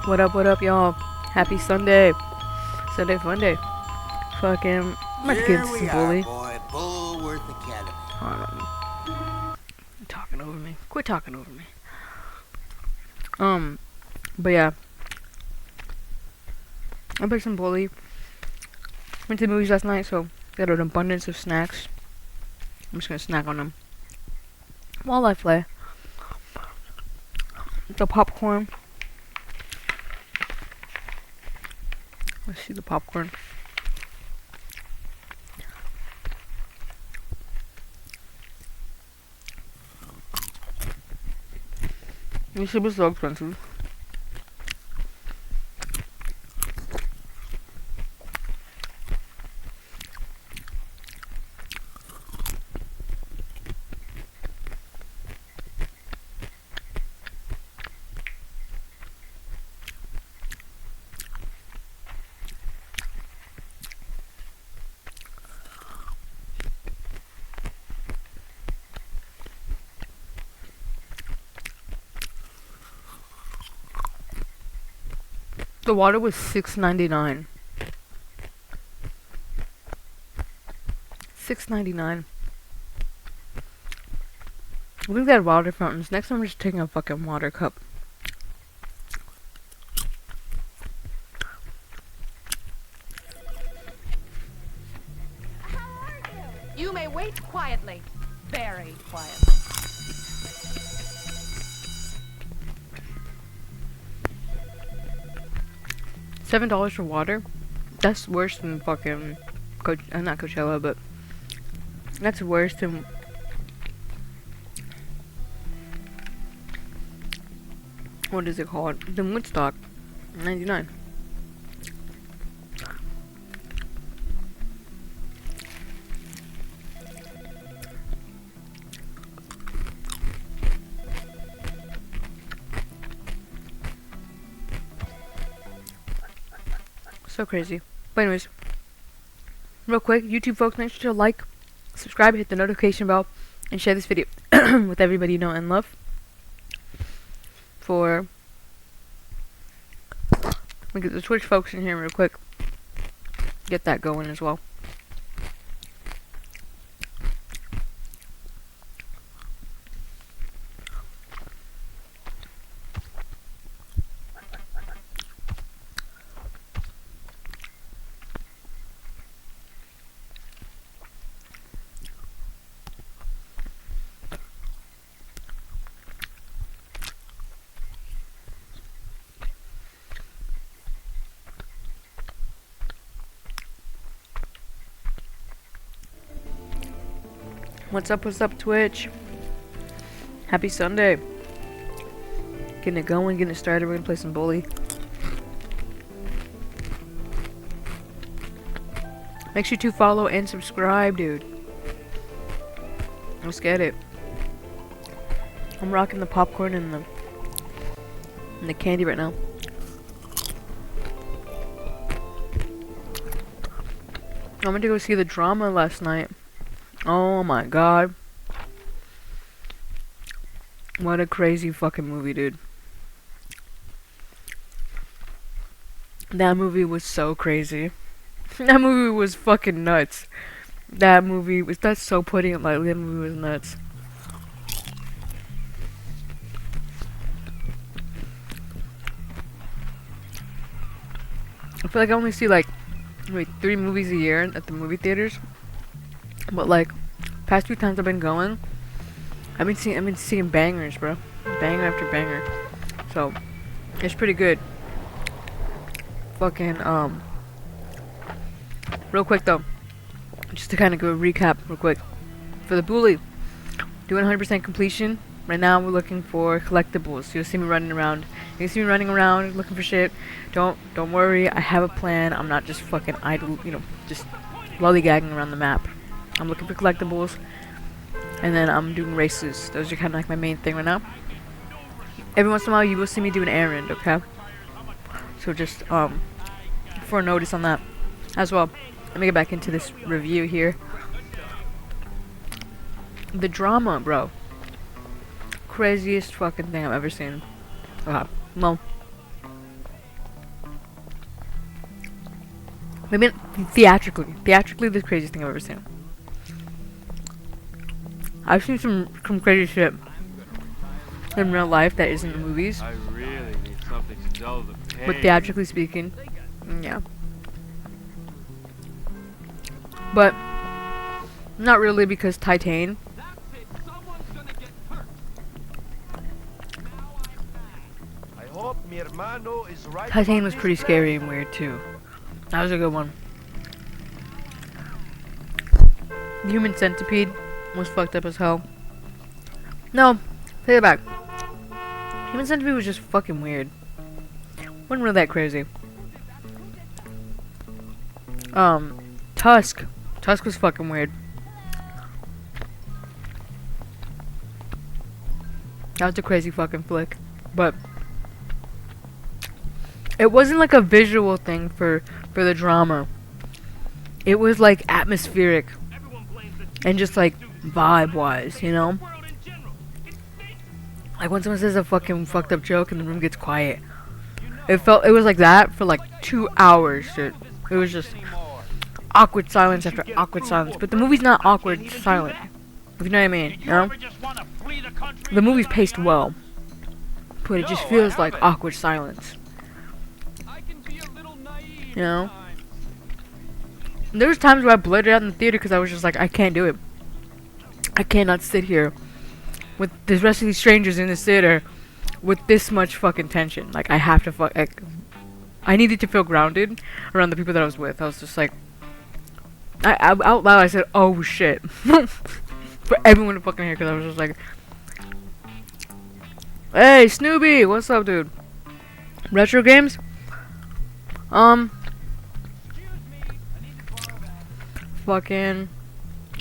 What up, y'all? Happy Sunday. Sunday Funday. Fucking, I'm about to get into some bully. Boy, Bullworth Academy. You're talking over me. Quit talking over me. But yeah. I played some bully. Went to the movies last night, so got an abundance of snacks. I'm just gonna snack on them while I play. The popcorn. Let's see the popcorn. This shit was so expensive. The water was $6.99. $6.99. I think they had water fountains. Next time I'm just taking a fucking water cup. You may wait quietly. Very quietly. $7 for water? That's worse than fucking not Coachella, but that's worse than what is it called? Than Woodstock. 99. So crazy. But anyways, real quick, YouTube folks, make sure to like, subscribe, hit the notification bell, and share this video with everybody you know and love. For we get the Twitch folks in here real quick. Get that going as well. What's up, Twitch? Happy Sunday. Getting it going, getting it started. We're gonna play some bully. Make sure to follow and subscribe, dude. Let's get it. I'm rocking the popcorn and the candy right now. I went to go see the drama last night. Oh my god. What a crazy fucking movie, dude. That movie was so crazy. That movie was fucking nuts. That's so putting it lightly, that movie was nuts. I feel like I only see like maybe 3 movies a year at the movie theaters. But like, past 2 times I've been going, I've been seeing bangers, bro. Banger after banger. So, it's pretty good. Fucking, real quick though, just to kind of go recap real quick. For the bully, doing 100% completion. Right now we're looking for collectibles. You'll see me running around. You can see me running around looking for shit. Don't worry, I have a plan. I'm not just fucking idle, just lollygagging around the map. I'm looking for collectibles, and then I'm doing races. Those are kind of like my main thing right now. Every once in a while, you will see me do an errand, okay? So just for a notice on that as well. Let me get back into this review here. The drama, bro. Craziest fucking thing I've ever seen. Well, Maybe theatrically. Theatrically, the craziest thing I've ever seen. I've seen some crazy shit in real life that isn't in movies. I really need something to dull the pain. But theatrically speaking, yeah. But not really, because Titan. I hope mi hermano is right. Titan was pretty scary and weird too. That was a good one. The Human Centipede was fucked up as hell. No, take it back. Human Centipede was just fucking weird. Wasn't really that crazy. Tusk. Tusk was fucking weird. That was a crazy fucking flick. But it wasn't like a visual thing for the drama. It was like atmospheric and just like vibe wise, you know? Like when someone says a fucking fucked up joke and the room gets quiet. It was like that for like 2 hours, dude. It was just awkward silence after awkward silence. But the movie's not awkward silent. If you know what I mean, you know? The movie's paced well. But it just feels like awkward silence. You know? There was times where I blurted out in the theater because I was just like, I can't do it. I cannot sit here with the rest of these strangers in this theater with this much fucking tension. Like, I have to I needed to feel grounded around the people that I was with. I was just like, out loud I said, oh shit. For everyone to fucking hear, because I was just like, hey, Snoopy, what's up, dude? Retro games? Fucking,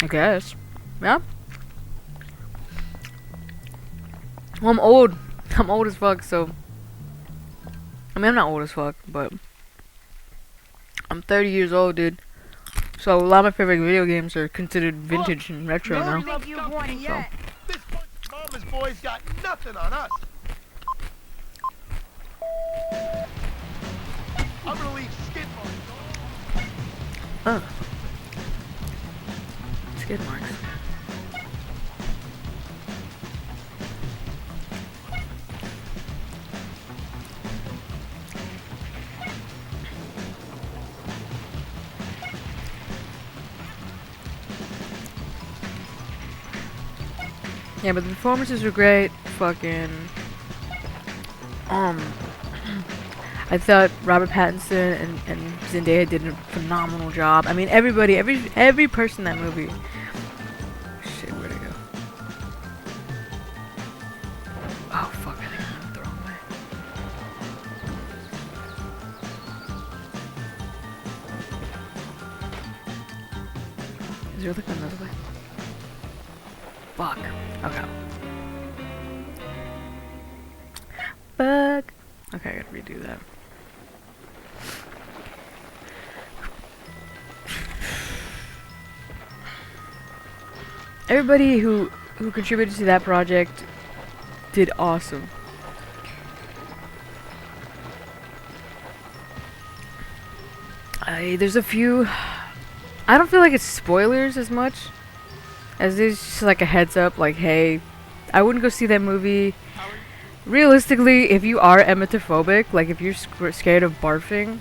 I guess. Yeah? Well, I'm old. I'm old as fuck, so. I mean, I'm not old as fuck, but. I'm 30 years old, dude. So, a lot of my favorite video games are considered vintage and retro now. Think you've won it yet. This bunch of mama's boys got nothing on us. I'm gonna leave skid marks. Skid marks. Yeah, but the performances were great. Fucking. I thought Robert Pattinson and Zendaya did a phenomenal job. I mean, everybody, every person in that movie. Shit, where'd it go? Oh fuck! I think I went the wrong way. Is there like another way? Fuck. Okay. Fuck. Okay, I gotta redo that. Everybody who contributed to that project did awesome. There's a few. I don't feel like it's spoilers as much as it's just like a heads up, like, hey, I wouldn't go see that movie. Realistically, if you are emetophobic, like if you're scared of barfing,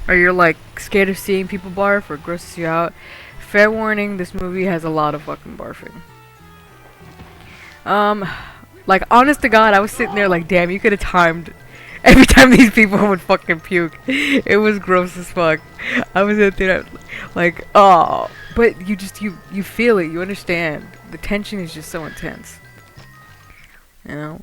or you're like scared of seeing people barf or it grosses you out, fair warning, this movie has a lot of fucking barfing. Like, honest to God, I was sitting there like, damn, you could have timed every time these people would fucking puke. It was gross as fuck. I was sitting there like, oh. But you feel it, you understand. The tension is just so intense. You know?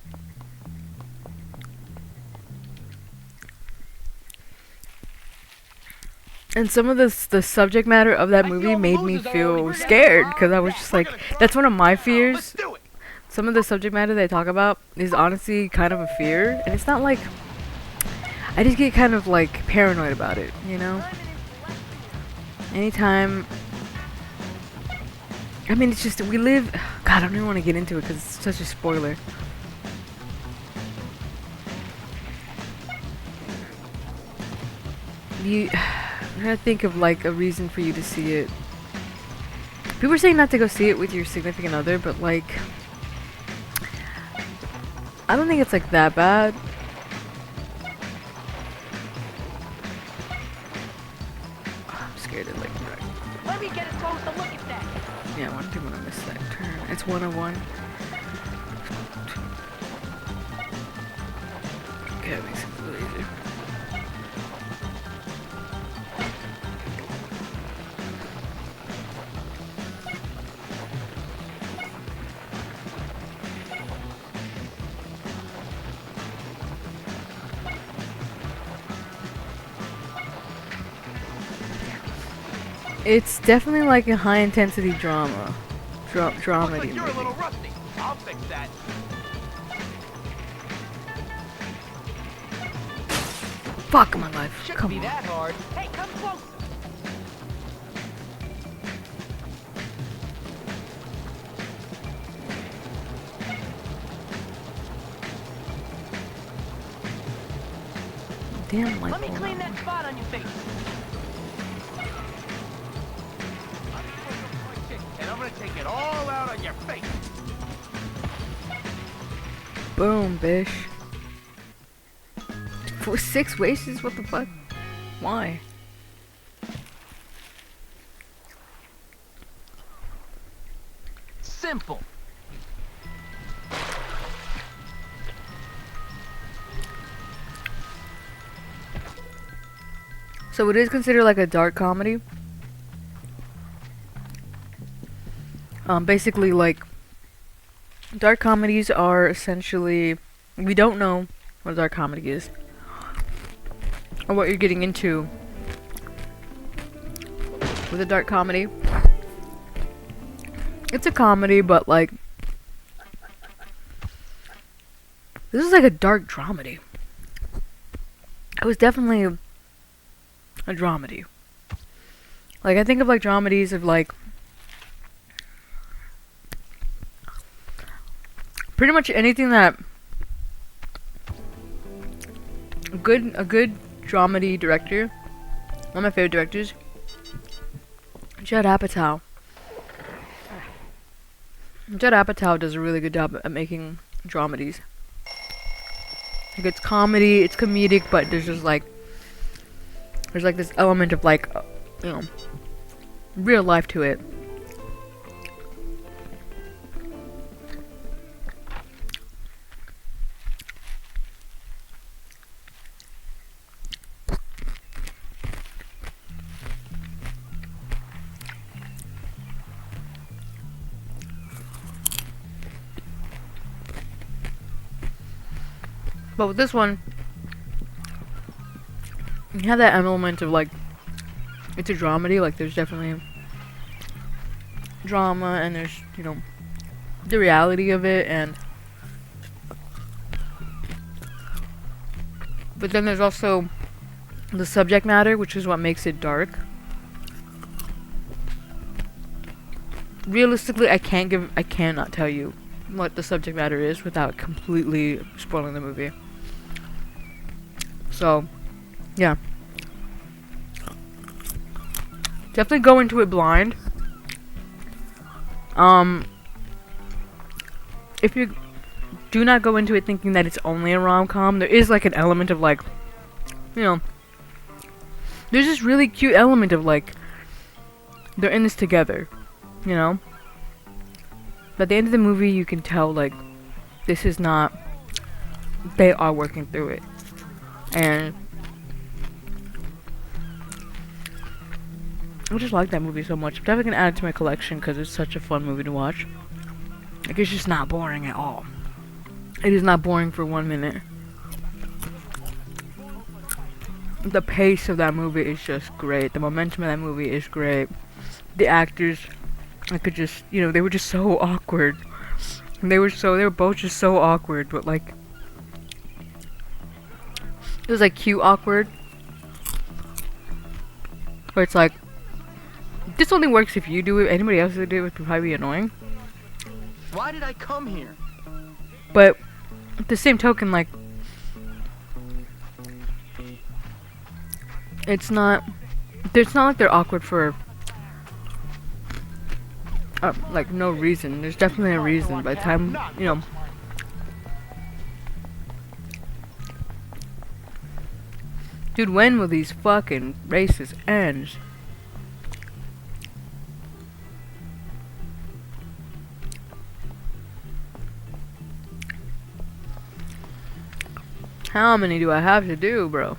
And some of the subject matter of that movie made me feel scared, because I was just like, that's one of my fears. Some of the subject matter they talk about is honestly kind of a fear, and it's not like, I just get kind of like paranoid about it, you know? Anytime, I mean, it's just, we live, God, I don't even want to get into it because it's such a spoiler. I'm trying to think of like a reason for you to see it. People are saying not to go see it with your significant other, but like, I don't think it's like that bad. I'm scared of like wreck. Let me get a closer look at that. Yeah, I think I'm gonna miss that turn. It's 101. Okay, that makes it a little easier. It's definitely like a high intensity drama. Dramedy. You're a little rusty. I'll fix that. Fuck my life. Shouldn't Come be on. that hard. Hey, come closer. Damn, like. Let me clean that spot on your face. And I'm gonna take it all out on your face. Boom, bish. 6 wastes? What the fuck? Why? Simple. So it is considered like a dark comedy. Basically, like, dark comedies are essentially, we don't know what a dark comedy is or what you're getting into with a dark comedy. It's a comedy, but like, this is like a dark dramedy. It was definitely a dramedy. Like, I think of like dramedies of like pretty much anything that a good dramedy director, one of my favorite directors, Judd Apatow. Judd Apatow does a really good job at making dramedies. Like, it's comedy, it's comedic, but there's just like, there's like this element of like, you know, real life to it. But with this one, you have that element of like, it's a dramedy, like there's definitely drama and there's, you know, the reality of it, and but then there's also the subject matter, which is what makes it dark. Realistically, I cannot tell you what the subject matter is without completely spoiling the movie. So, yeah. Definitely go into it blind. If you do not go into it thinking that it's only a rom-com, there is like an element of like, you know, there's this really cute element of like, they're in this together, you know? But at the end of the movie, you can tell like, this is not, they are working through it. And I just like that movie so much. I'm definitely gonna add it to my collection because it's such a fun movie to watch. Like, it's just not boring at all. It is not boring for 1 minute. The pace of that movie is just great. The momentum of that movie is great. The actors, I could just, you know, they were just so awkward. And they were both just so awkward, but like, it was like cute awkward. Where it's like, this only works if you do it. Anybody else who do it would probably be annoying. Why did I come here? But at the same token, like, it's not It's not like they're awkward for like no reason. There's definitely a reason. By the time you know. Dude, when will these fucking races end? How many do I have to do, bro?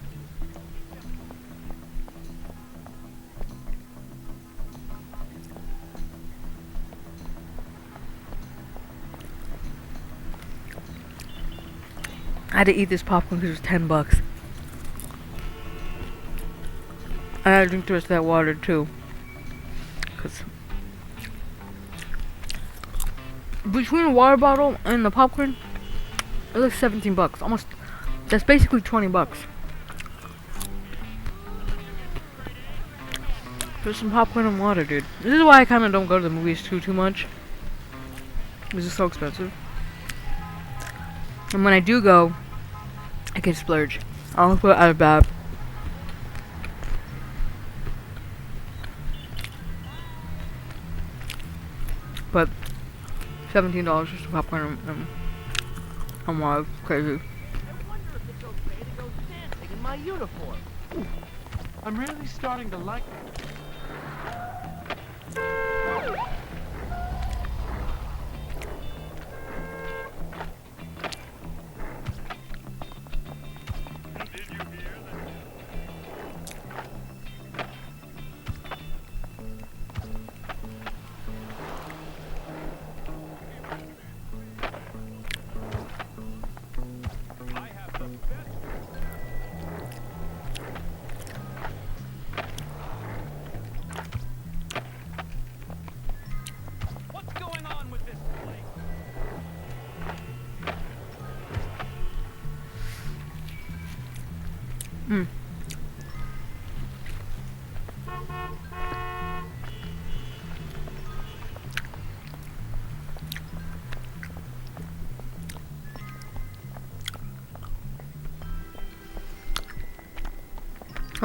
I had to eat this popcorn because it was $10. I had to drink the rest of that water too. Cause between the water bottle and the popcorn, it was like $17. Almost. That's basically $20. For some popcorn and water, dude. This is why I kind of don't go to the movies too much. This is so expensive. And when I do go, I can splurge. I'll put it out of bad. But $17 just for popcorn and water, crazy. In my uniform. I'm really starting to like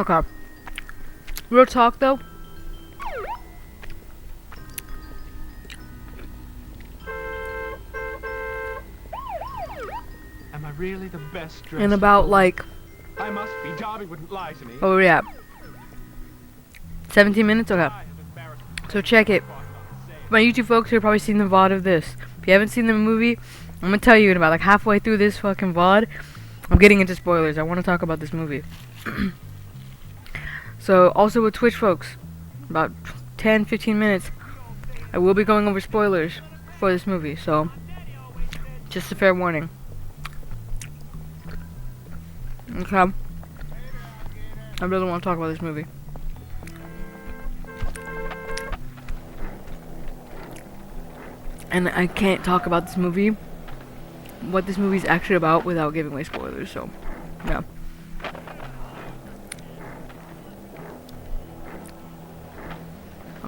Okay. Real talk though. Am I really the best dressed? In about like, I must be. Darby wouldn't lie to me. oh yeah, 17 minutes? Okay. So check it. My YouTube folks have probably seen the VOD of this. If you haven't seen the movie, I'm gonna tell you in about like halfway through this fucking VOD, I'm getting into spoilers. I want to talk about this movie. So also with Twitch folks, about 10-15 minutes, I will be going over spoilers for this movie. So just a fair warning. Okay. I really want to talk about this movie. And I can't talk about this movie, what this movie is actually about, without giving away spoilers, so, yeah.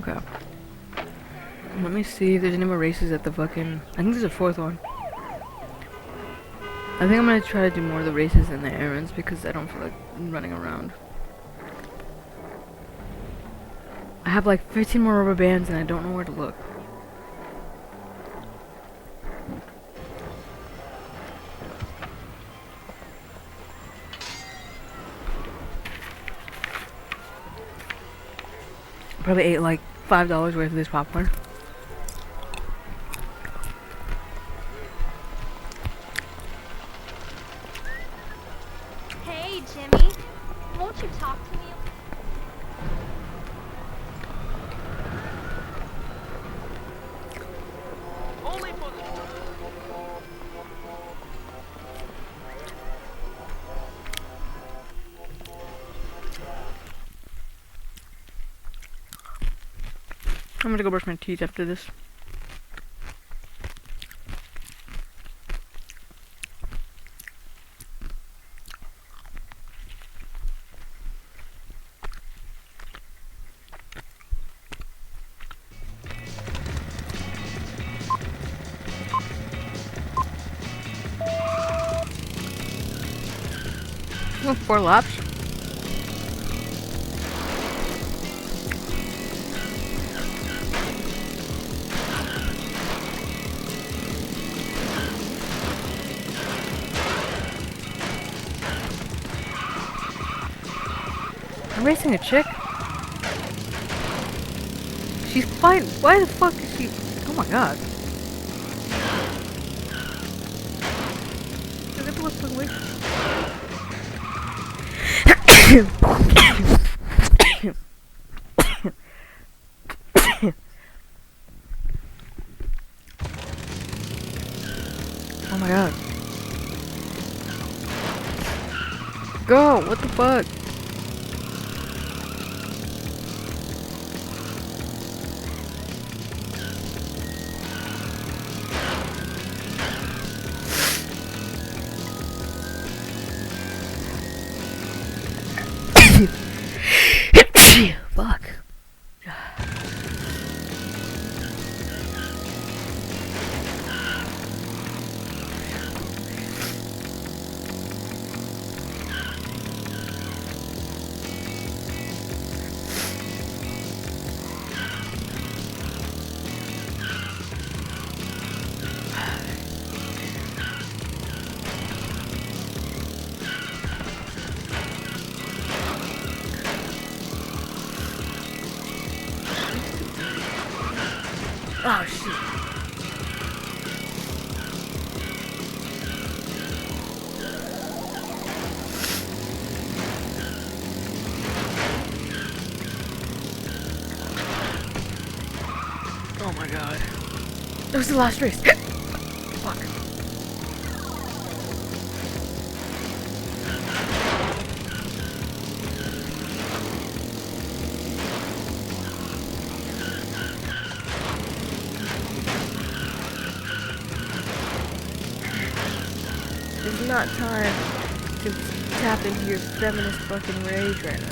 Okay. Let me see if there's any more races at the fucking... I think there's a fourth one. I think I'm gonna try to do more of the races than the errands because I don't feel like running around. I have like 15 more rubber bands and I don't know where to look. Probably ate like $5 worth of this popcorn. Hey, Jimmy. Won't you talk to me? Only for the... I'm gonna go brush my teeth after this. Oh, 4 laps. I'm racing a chick? She's fighting. Why the fuck is she? Oh my god. Look at the what's away. Oh my god. Go! What the fuck? Fuck. Oh shit. Oh my god. That was the last race. Fuck. It's not time to tap into your feminist fucking rage right now.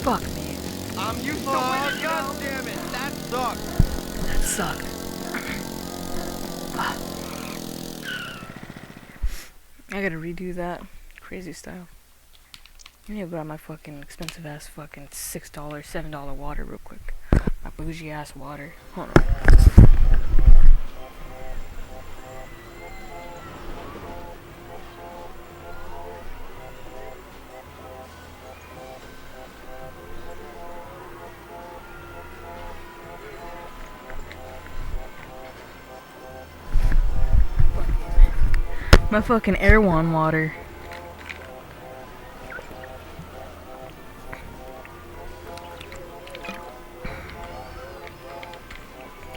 Fuck me. I'm used to winning. God damn it, that sucked. That sucked. Ah. I gotta redo that. Crazy style. I need to grab my fucking expensive ass fucking $6, $7 water real quick. My bougie ass water. Hold on. My fucking Erewhon water.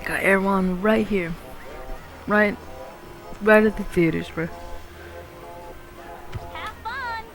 Got Erewhon right here. Right at the theaters, bro. Have fun.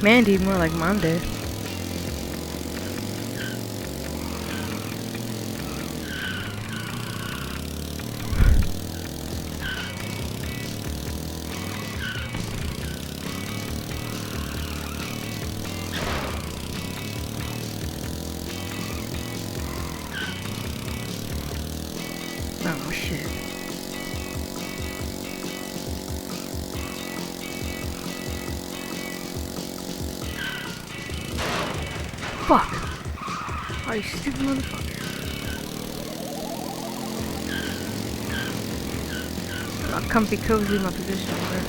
Mandy, more like Monday. Oh shit. Fuck! Oh, you stupid motherfucker. I'm not comfy cozy in my position over.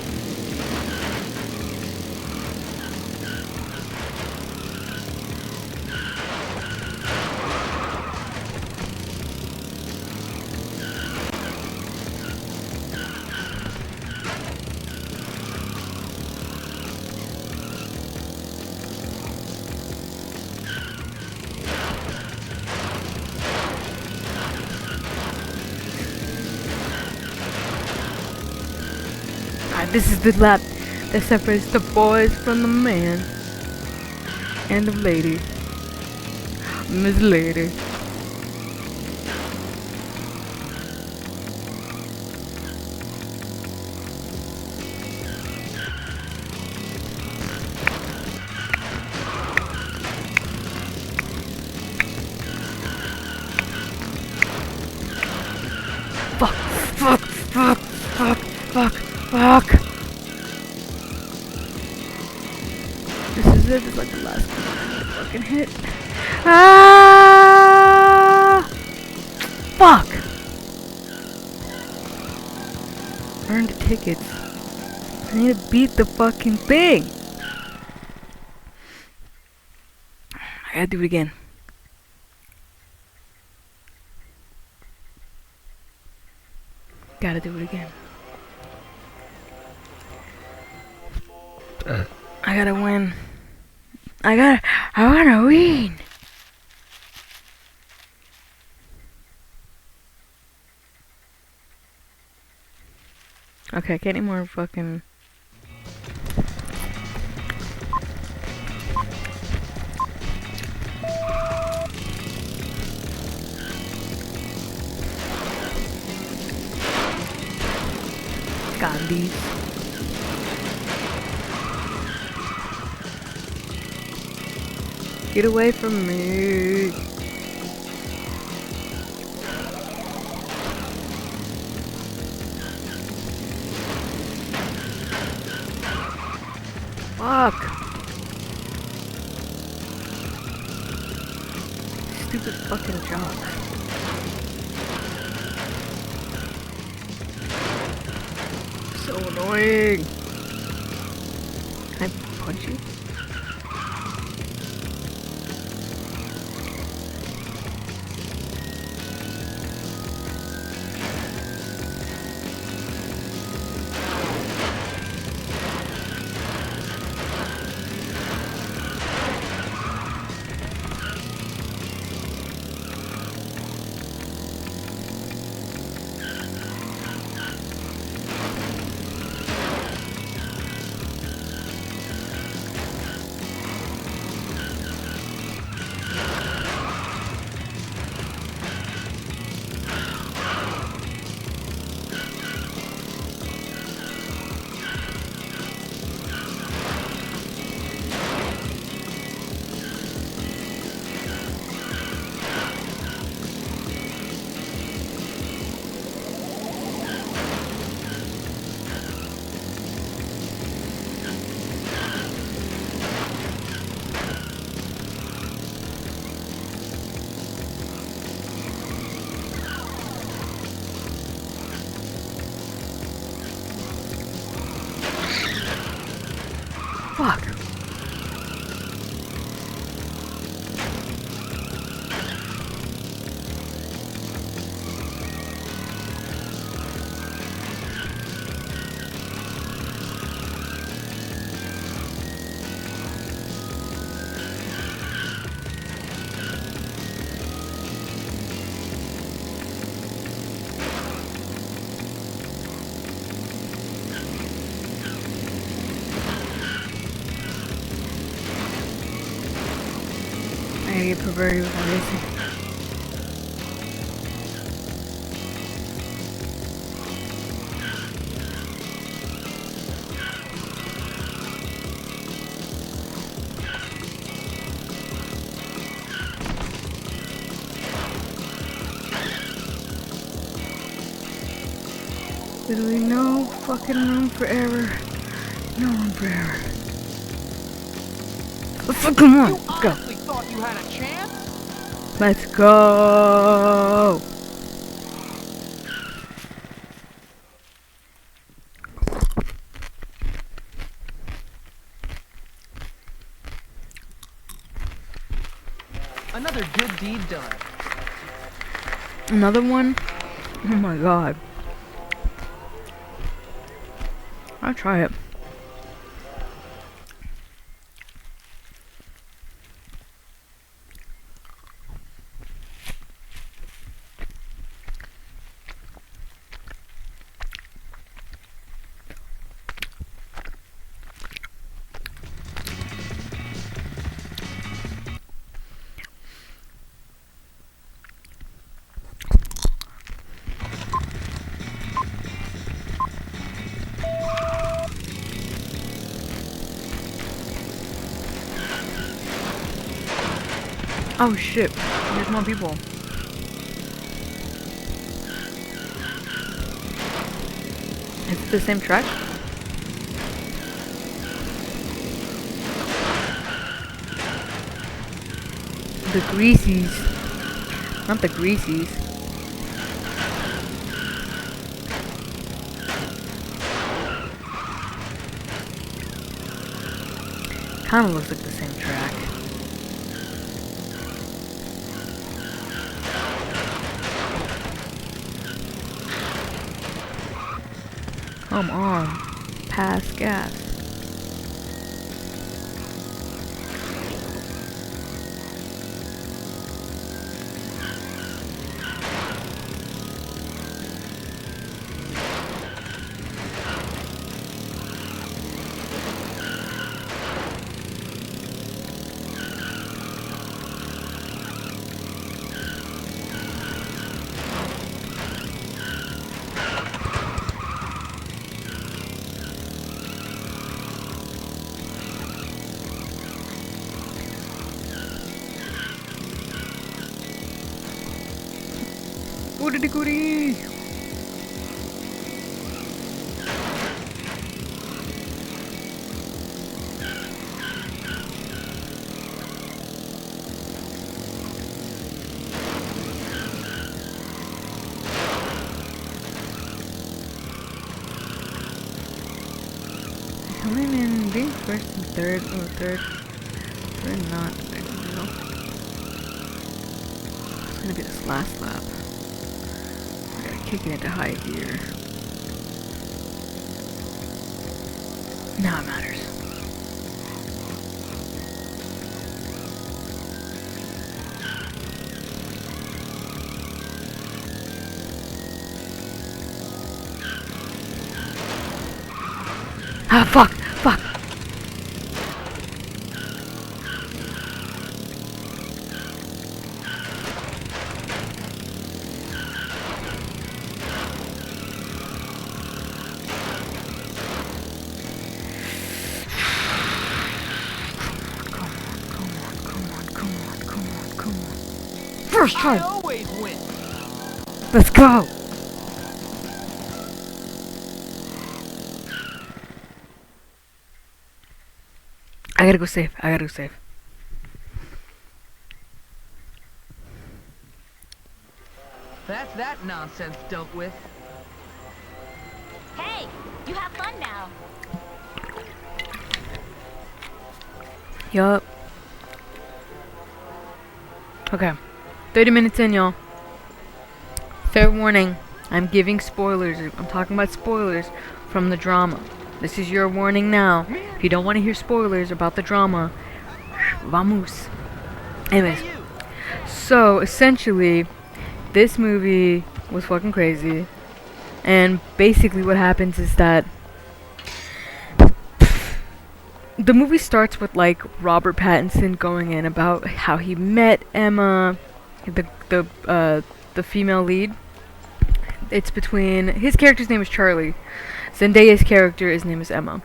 This is the lap that separates the boys from the man and the lady. Miss Lady. Fuck, fuck, fuck, fuck, fuck, fuck. This is it, it's like the last fucking hit. Ah! Fuck! Earned tickets. I need to beat the fucking thing! I gotta do it again. Gotta do it again. I gotta win. I wanna win! Okay, get any more fucking... Gandhi. Get away from me. Fuck. Stupid fucking Jocks. So annoying. Can I punch you? gotta get perverted with my racing. Literally no fucking room for error. No room for error. Come on, let's go. Honestly thought you had a chance? Let's go. Another good deed done. Another one? Oh my god. I'll try it. Oh shit, there's more people. Is it the same track? The greasies. Not the greasies. Kinda looks like the same track. Come on, pass gas. Goody goody. Coming in, being first and third, or third not, I don't know. It's gonna be this last lap. I gotta kick it into high gear. Now it matters. Ah, fuck! Fuck! First I try! always win. Let's go! I gotta go save. I gotta go save. That's that nonsense dealt with. Hey, you have fun now. Yup. Okay. 30 minutes in, y'all. Fair warning. I'm giving spoilers. I'm talking about spoilers from the drama. This is your warning now. If you don't want to hear spoilers about the drama, vamos. Anyways. So, essentially, this movie was fucking crazy. And basically what happens is that the the movie starts with like Robert Pattinson going in about how he met Emma, the female lead. It's between his character's name is Charlie. Zendaya's character, his name is Emma.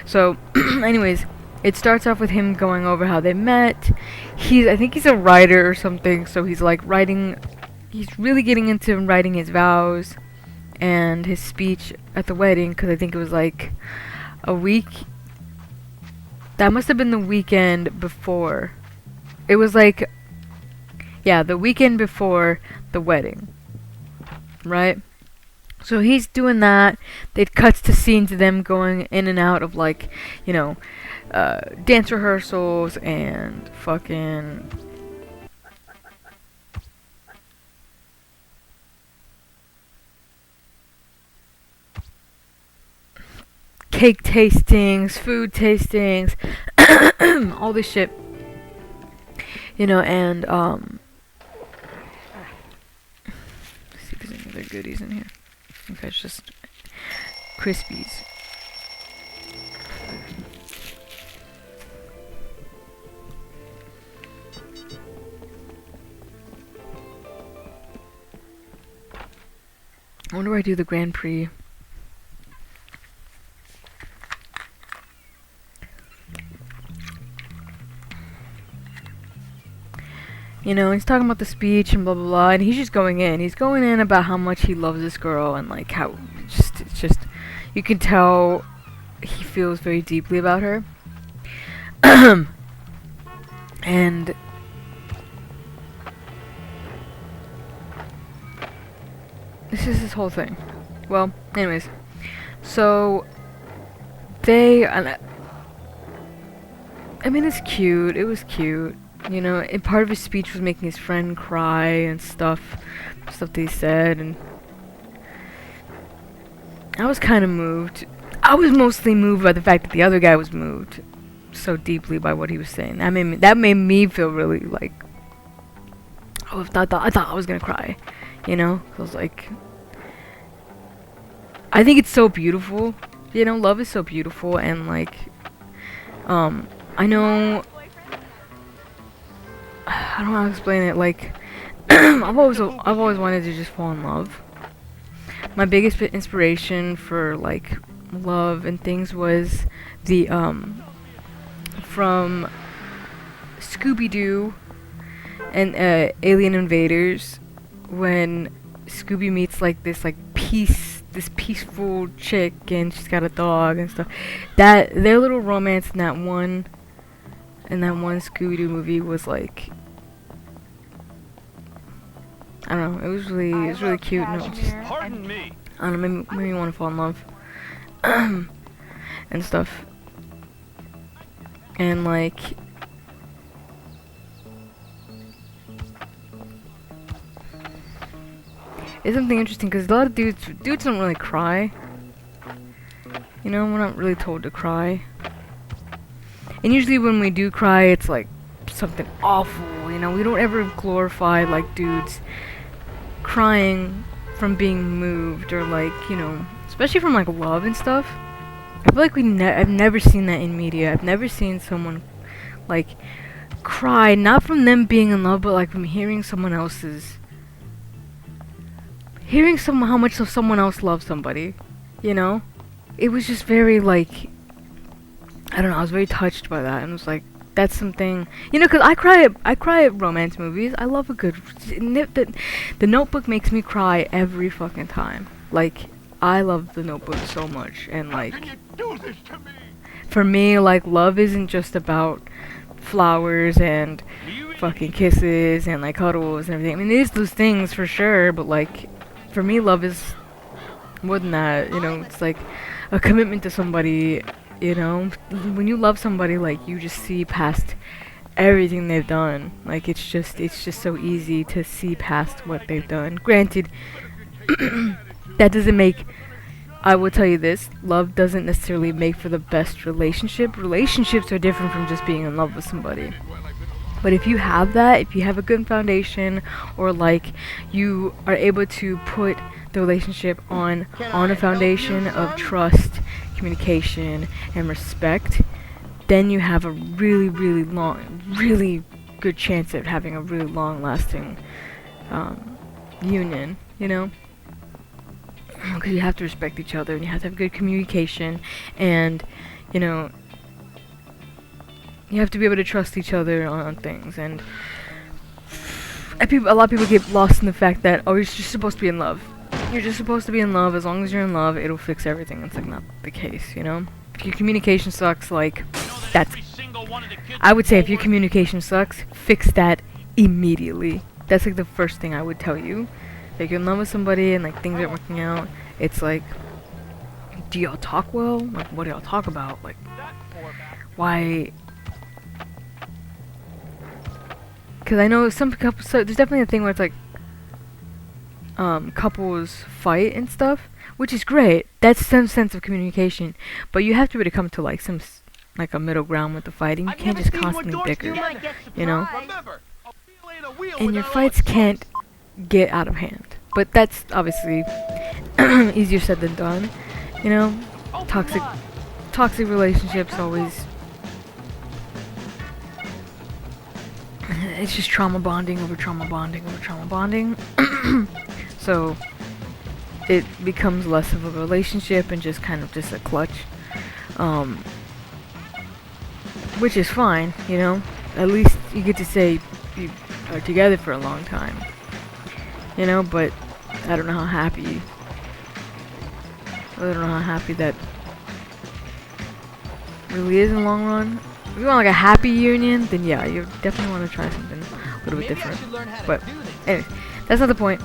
So, anyways, it starts off with him going over how they met. I think he's a writer or something, so he's like writing. He's really getting into writing his vows and his speech at the wedding, because I think it was like a week. That must have been the weekend before. It was like, yeah, the weekend before the wedding, right? So he's doing that. It cuts to scenes of them going in and out of like, you know, dance rehearsals and fucking cake tastings, food tastings, all this shit, you know. And let's see if there's any other goodies in here. I think that's just Crispies. I wonder where I do the Grand Prix. You know, he's talking about the speech and blah blah blah, and he's just going in. He's going in about how much he loves this girl and like how it's just you can tell he feels very deeply about her. And this is his whole thing. Well, anyways, so they, I mean, it's cute. It was cute. You know, and part of his speech was making his friend cry and stuff they said, and I was kind of moved. I was mostly moved by the fact that the other guy was moved so deeply by what he was saying. That made me feel really like, oh, I thought I was gonna cry, you know? I was like, I think it's so beautiful, you know. Love is so beautiful, and like, I know. I don't know how to explain it. Like, I've always wanted to just fall in love. My biggest inspiration for like love and things was the from Scooby-Doo and Alien Invaders, when Scooby meets like this peaceful chick, and she's got a dog and stuff. That their little romance in that one Scooby-Doo movie was like, I don't know, it was really cute. No, just, Pardon me. I don't know, made me want to fall in love and stuff. And like, it's something interesting because a lot of dudes don't really cry. You know, we're not really told to cry. And usually when we do cry, it's like something awful, you know. We don't ever glorify like dudes crying from being moved, or like, you know, especially from like love and stuff. I feel like I've never seen that in media. I've never seen someone like cry, not from them being in love, but like from hearing how much someone else loves somebody, you know. It was just very like, I don't know, I was very touched by that, and it was like, that's something, you know, because I cry at romance movies. I love a good, the Notebook makes me cry every fucking time. Like, I love the Notebook so much, and like, for me, like, love isn't just about flowers and fucking kisses and like cuddles and everything. I mean, it is those things for sure, but like, for me, love is more than that, you know. It's like a commitment to somebody. You know, when you love somebody, like, you just see past everything they've done. Like, it's just so easy to see past what they've done. Granted, that doesn't make, I will tell you this, love doesn't necessarily make for the best relationship. Relationships are different from just being in love with somebody. But if you have that, if you have a good foundation, or like you are able to put the relationship on a foundation of trust, communication, and respect, then you have a really good chance at having a really long-lasting union, you know? Because you have to respect each other, and you have to have good communication, and, you know, you have to be able to trust each other on things, and a lot of people get lost in the fact that, oh, you're just supposed to be in love. You're just supposed to be in love. As long as you're in love, it'll fix everything. It's like not the case, you know? If your communication sucks, like, that's... I would say if your communication sucks, fix that immediately. That's like the first thing I would tell you. Like, you're in love with somebody and like things aren't working out. It's like, do y'all talk well? Like, what do y'all talk about? Like, why? Because I know some couples. So there's definitely a thing where it's like, couples fight and stuff, which is great. That's some sense of communication. But you have to really come to like like a middle ground with the fighting. You can't just constantly bicker, you know? And your fights can't get out of hand. But that's obviously easier said than done, you know? Toxic relationships always... It's just trauma bonding over trauma bonding over trauma bonding. So it becomes less of a relationship and just kind of just a clutch. Which is fine, you know? At least you get to say you are together for a long time. You know, but I don't know how happy... I don't know how happy that really is in the long run. If you want like a happy union, then yeah, you definitely want to try something a little bit different. But anyway, that's not the point.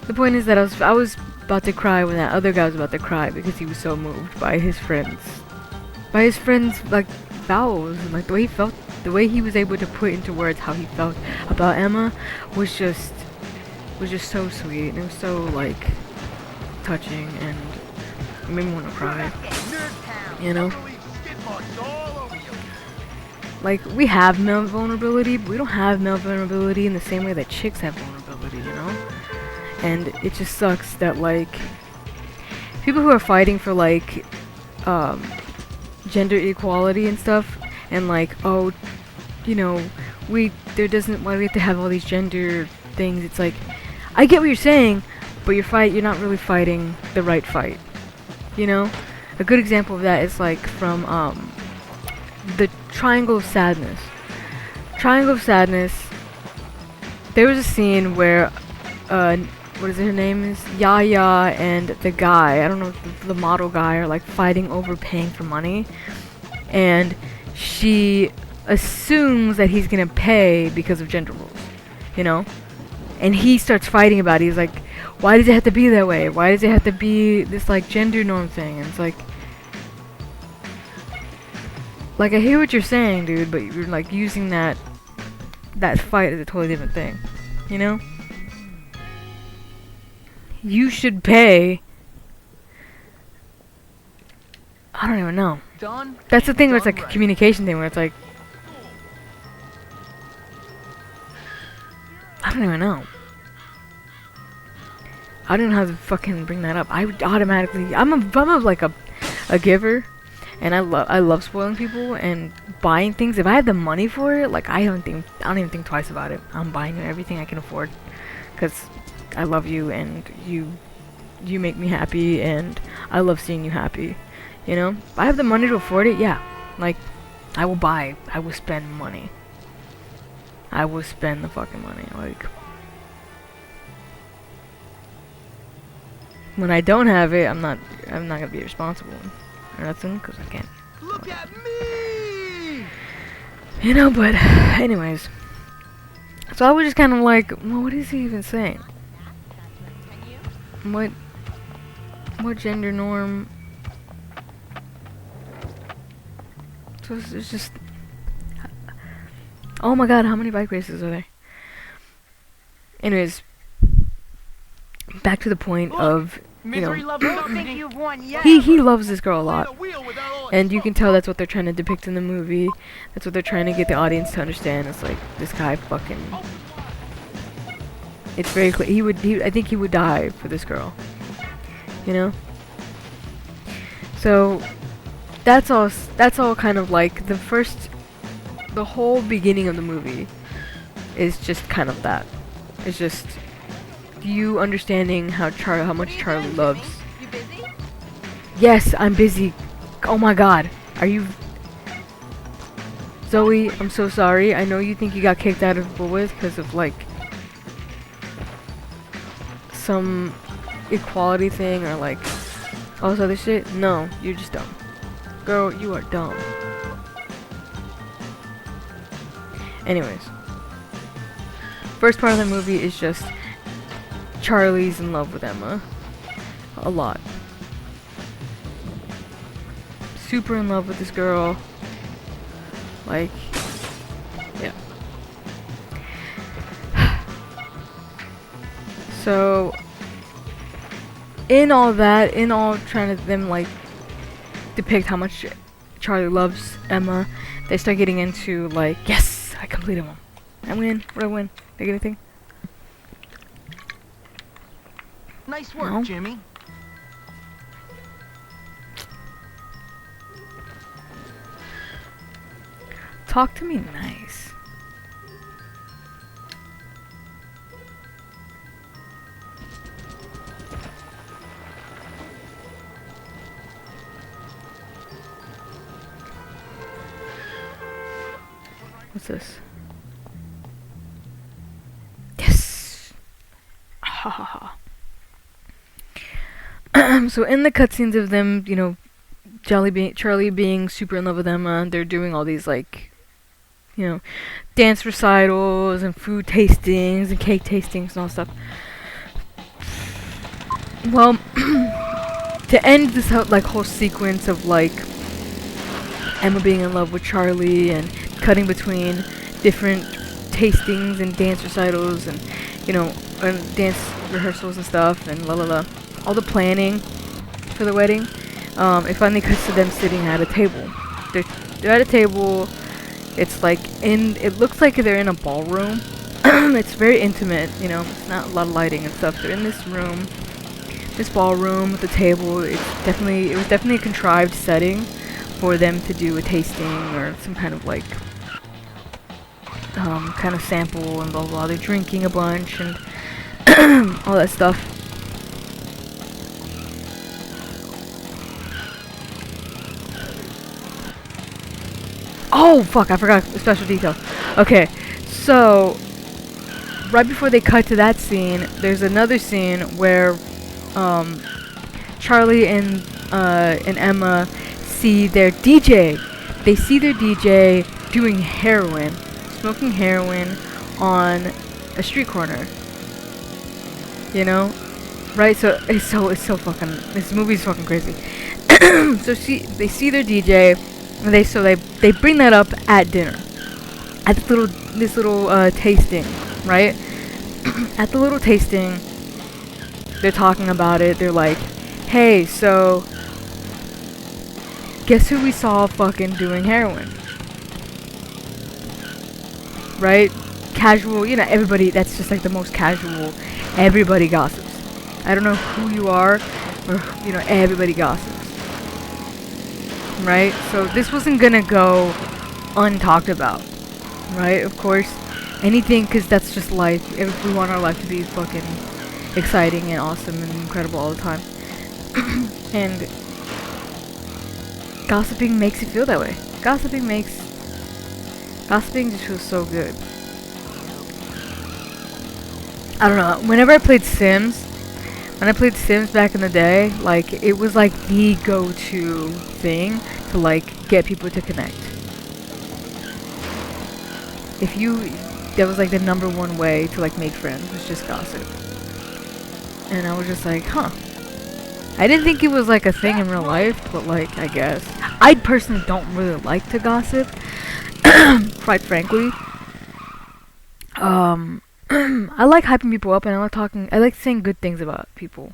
The point is that I was about to cry when that other guy was about to cry because he was so moved by his friends. By his friends, like, vows and like the way he felt, the way he was able to put into words how he felt about Emma was just so sweet, and it was so like touching, and it made me want to cry, you know? Like, we have male vulnerability, but we don't have male vulnerability in the same way that chicks have vulnerability, you know? And it just sucks that like people who are fighting for like gender equality and stuff, and like, oh, you know, why do we have to have all these gender things? It's like, I get what you're saying, but you're not really fighting the right fight, you know? A good example of that is like from the Triangle of Sadness. Triangle of Sadness, there was a scene where what is her name is? Yaya and the guy, I don't know if the model guy, are like fighting over paying for money, and she assumes that he's gonna pay because of gender rules, you know? And he starts fighting about it. He's like, why does it have to be that way? Why does it have to be this like gender norm thing? And it's like I hear what you're saying, dude, but you're like using that fight as a totally different thing, you know? You should pay. I don't even know. That's the thing where it's like a communication thing where it's like, I don't even know. I don't know how to fucking bring that up. I would automatically, I'm like a giver, and I love spoiling people and buying things. If I have the money for it, like I don't even think twice about it. I'm buying you everything I can afford, cause I love you and you make me happy, and I love seeing you happy. You know, if I have the money to afford it, yeah. Like, I will spend money. I will spend the fucking money. Like, when I don't have it, I'm not gonna be responsible or nothing, cause I can't. Look at me! You know, but anyways. So I was just kind of like, well, what is he even saying? What gender norm? So it's just, oh my god, how many bike races are there? Anyways, back to the point of, you know, he loves this girl a lot, and you can tell that's what they're trying to depict in the movie. That's what they're trying to get the audience to understand. It's like, this guy fucking, it's very clear. I think he would die for this girl, you know? So that's all. That's all kind of like the whole beginning of the movie is just kind of that. It's just you understanding how much Charlie loves. You busy? Yes, I'm busy. Oh my God, are you? Zoe, I'm so sorry. I know you think you got kicked out of Bullworth because of like some equality thing or like all this other shit. No, you're just dumb. Girl, you are dumb. Anyways. First part of the movie is just Charlie's in love with Emma. A lot. Super in love with this girl. Like, yeah. So, in all that, in all trying to them like depict how much Charlie loves Emma, they start getting into like, yes, I completed one. I win. What do I win? Did I get anything? Nice work, No. Jimmy. Talk to me nice. What's this? Yes! Ha ha ha. So in the cutscenes of them, you know, Charlie being super in love with Emma, they're doing all these like, you know, dance recitals and food tastings and cake tastings and all stuff. Well, to end this whole sequence of like Emma being in love with Charlie and cutting between different tastings and dance recitals and, you know, and dance rehearsals and stuff and la la la, all the planning for the wedding, it finally cuts to them sitting at a table. They're at a table. It's like it looks like they're in a ballroom. It's very intimate, you know, it's not a lot of lighting and stuff. They're in this room, this ballroom with the table. It was definitely a contrived setting for them to do a tasting or some kind of like kind of sample and blah blah blah. They're drinking a bunch and all that stuff. Oh fuck, I forgot a special detail. Okay, so right before they cut to that scene, there's another scene where Charlie and Emma see their DJ. They see their DJ doing heroin, smoking heroin on a street corner. You know, right? So it's so fucking. This movie's fucking crazy. So they see their DJ, and they bring that up at dinner, at this little tasting, right? At the little tasting, they're talking about it. They're like, "Hey, so guess who we saw fucking doing heroin?" Right? Casual, you know, everybody, that's just like the most casual. Everybody gossips. I don't know who you are, or, you know, everybody gossips. Right? So this wasn't gonna go untalked about. Right? Of course. Anything, because that's just life. If we want our life to be fucking exciting and awesome and incredible all the time. And gossiping makes you feel that way. Gossiping just feels so good. I don't know. Whenever I played Sims, back in the day, like, it was like the go-to thing to like get people to connect. That was like the #1 way to like make friends, was just gossip. And I was just like, huh. I didn't think it was like a thing in real life, but like, I guess. I personally don't really like to gossip, quite frankly. I like hyping people up, and I like saying good things about people.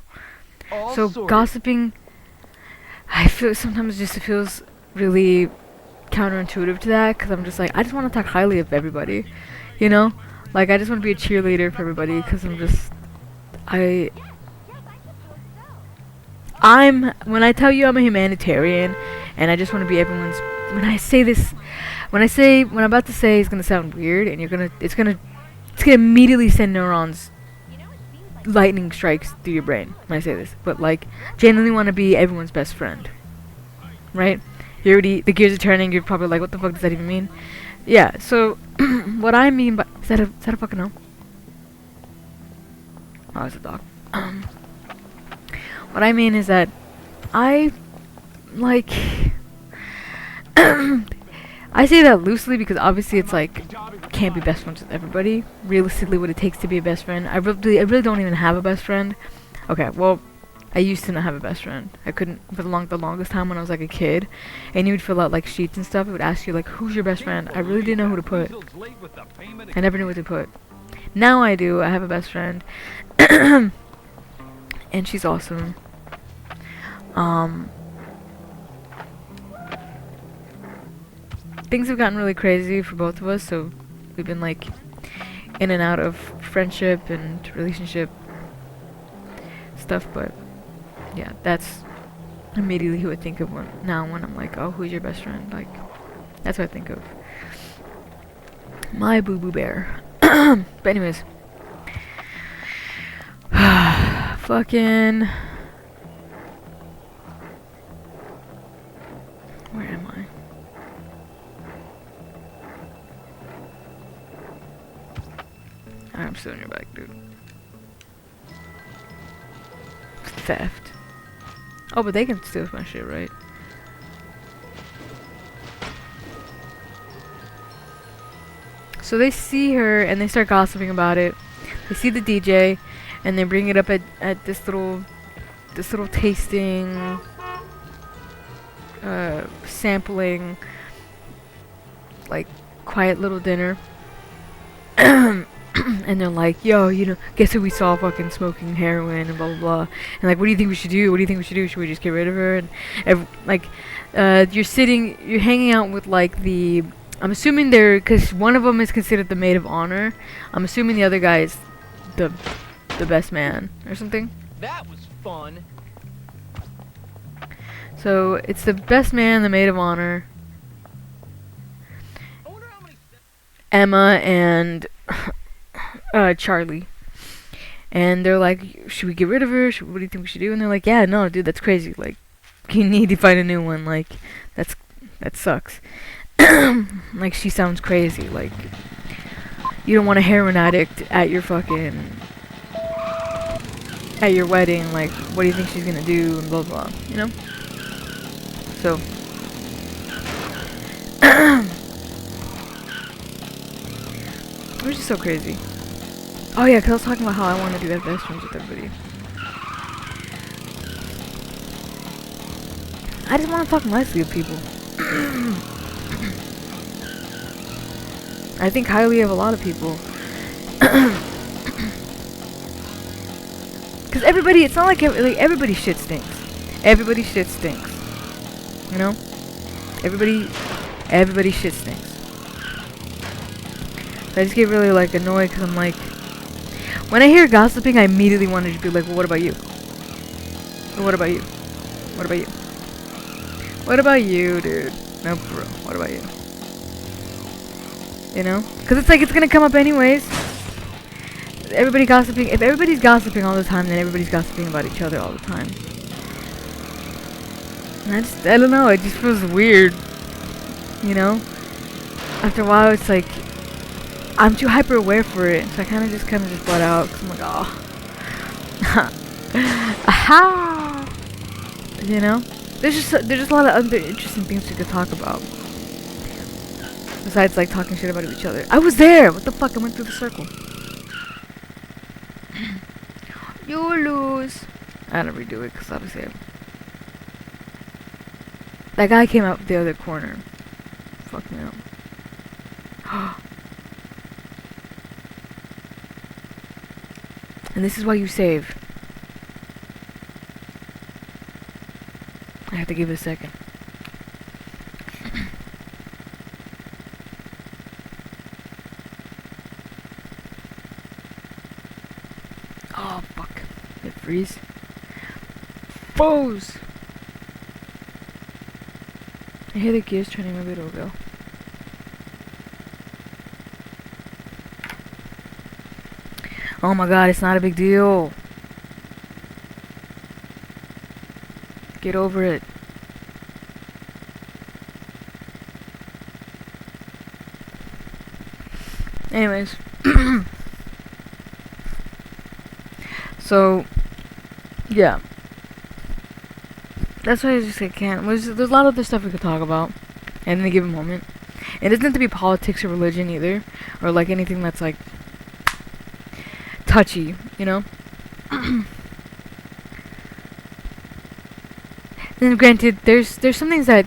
So gossiping, I feel sometimes it feels really counterintuitive to that, because I'm just like, I just want to talk highly of everybody, you know? Like, I just want to be a cheerleader for everybody, because when I tell you I'm a humanitarian, and I just want to be everyone's. When I say this, what I'm about to say is gonna sound weird, and it's gonna immediately send neurons, lightning strikes through your brain when I say this. But like, genuinely want to be everyone's best friend, right? The gears are turning. You're probably like, what the fuck does that even mean? Yeah. So, what I mean by is that a fucking no? Oh, it's a dog. What I mean is that I like. I say that loosely because obviously it's like can't be best friends with everybody. Realistically, what it takes to be a best friend, I really don't even have a best friend. Okay, well, I used to not have a best friend. I couldn't for the longest time when I was like a kid, and you would fill out like sheets and stuff. It would ask you like, who's your best friend? I really didn't know who to put. I never knew what to put. Now I do. I have a best friend, and she's awesome. Things have gotten really crazy for both of us, so we've been like in and out of friendship and relationship stuff, but yeah, that's immediately who I think of when I'm like, oh, who's your best friend? Like, that's what I think of. My boo-boo bear. But anyways. Fucking... Where am I? I'm still in your back, dude. Theft. Oh, but they can steal my shit, right? So they see her and they start gossiping about it. They see the DJ and they bring it up at this little tasting, sampling, like quiet little dinner. And they're like, yo, you know, guess who we saw fucking smoking heroin and blah blah blah. And like, what do you think we should do? What do you think we should do? Should we just get rid of her? And you're hanging out with like I'm assuming because one of them is considered the maid of honor. I'm assuming the other guy is the best man or something. That was fun. So it's the best man, the maid of honor, Emma, and Charlie. And they're like, should we get rid of her? What do you think we should do? And they're like, yeah, no, dude, that's crazy. Like, you need to find a new one. Like, that sucks. Like, she sounds crazy. Like, you don't want a heroin addict at your wedding. Like, what do you think she's gonna do? And blah blah. You know. So. It was just so crazy. Oh yeah, because I was talking about how I want to do that best friends with everybody. I just want to talk nicely with people. I think highly of a lot of people. Because everybody, it's not like everybody's shit stinks. Everybody's shit stinks. You know? Everybody's shit stinks. So I just get really like annoyed because I'm like, when I hear gossiping, I immediately want to just be like, well, what about you? Or what about you? What about you? What about you, dude? No, for real. What about you? You know? Because it's like, it's going to come up anyways. Everybody gossiping. If everybody's gossiping all the time, then everybody's gossiping about each other all the time. And I don't know. It just feels weird. You know? After a while, it's like, I'm too hyper aware for it, so I kind of just butt out, because I'm like, oh. Aha! You know? There's just a lot of other interesting things we could talk about. Besides, like, talking shit about each other. I was there! What the fuck? I went through the circle. You lose. I had to redo it, because obviously that guy came out the other corner. Fuck me up. And this is why you save. I have to give it a second. Oh, fuck. It freeze. Foes! I hear the gears turning. Maybe it'll go. Oh my god, it's not a big deal. Get over it. Anyways. So, yeah. That's why I just can't. There's a lot of other stuff we could talk about in any given moment. It doesn't have to be politics or religion either, or like anything that's like touchy, you know. And granted, there's some things that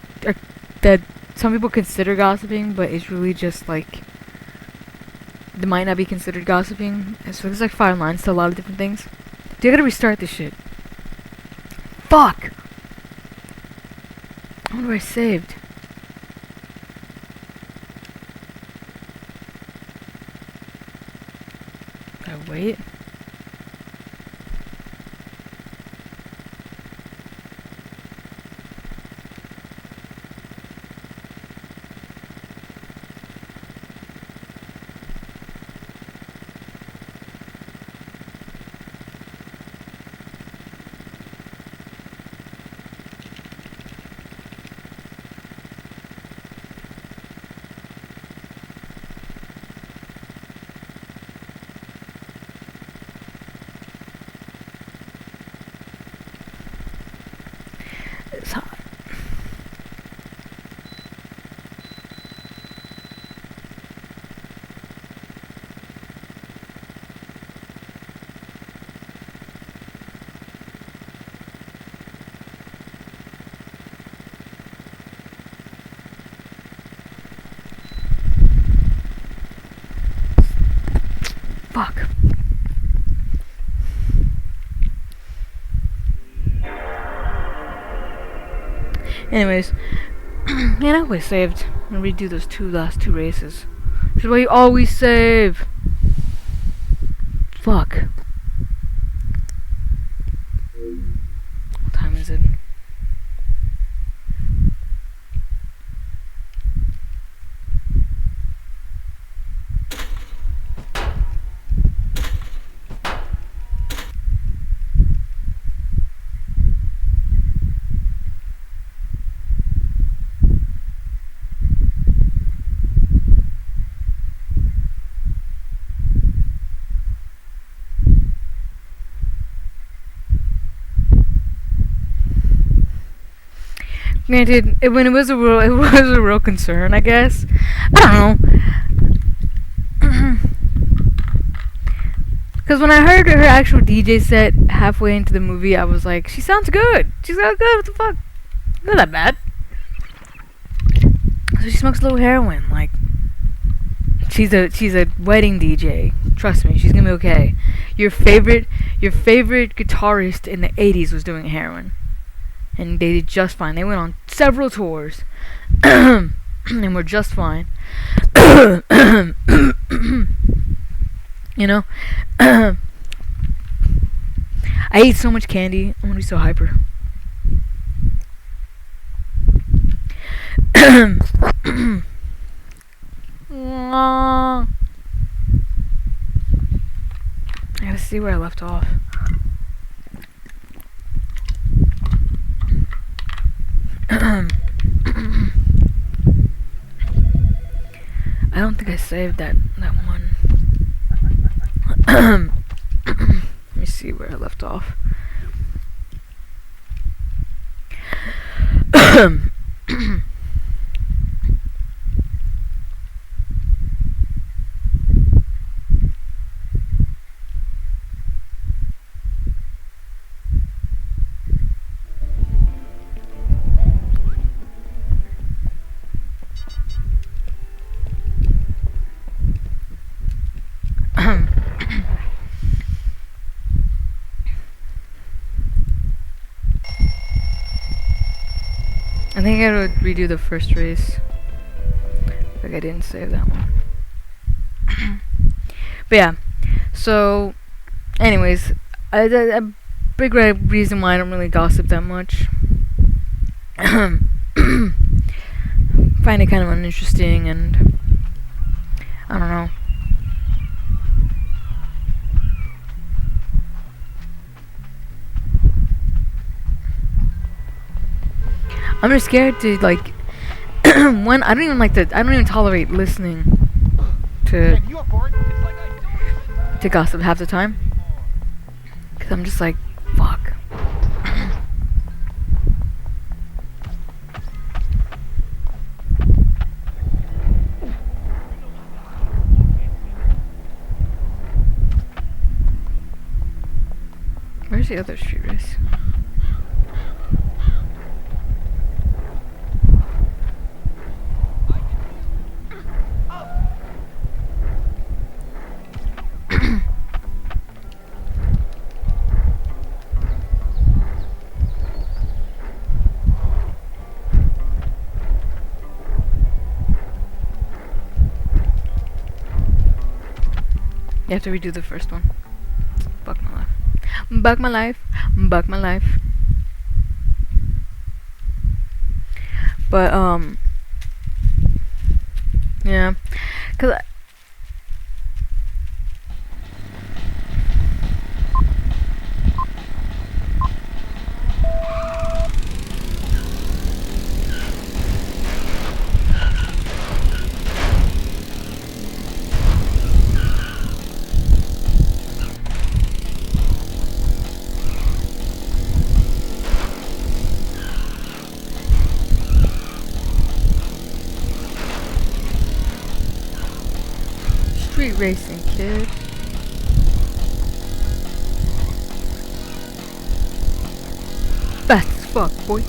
some people consider gossiping, but it's really just like they might not be considered gossiping. So there's like fine lines to a lot of different things. Dude, I gotta restart this shit. Fuck. I wonder where I saved. Did I wait? It's hot. Fuck. Anyways, man, I always saved and redo those last two races. Which is why you always save. Fuck. What time is it? Granted, when it was a real concern, I guess. I don't know. Because when I heard her actual DJ set halfway into the movie, I was like, she sounds good. She sounds good. What the fuck? Not that bad. So she smokes a little heroin. Like, she's a wedding DJ. Trust me, she's gonna be okay. Your favorite guitarist in the '80s was doing heroin. And they did just fine. They went on several tours. And were just fine. You know? I ate so much candy. I'm gonna be so hyper. I gotta see where I left off. I don't think I saved that one. Let me see where I left off. I think I gotta redo the first race. Like I didn't save that one. But yeah, so anyways, a big reason why I don't really gossip that much find it kind of uninteresting, and I don't know. I'm just scared to like one. I don't even like to. I don't even tolerate listening to gossip half the time, cause I'm just like, fuck. Where's the other street race? You have to redo the first one. Fuck my life. Bug my life. Bug my life. But, yeah. Cause street racing, kid. Fast as fuck, boy.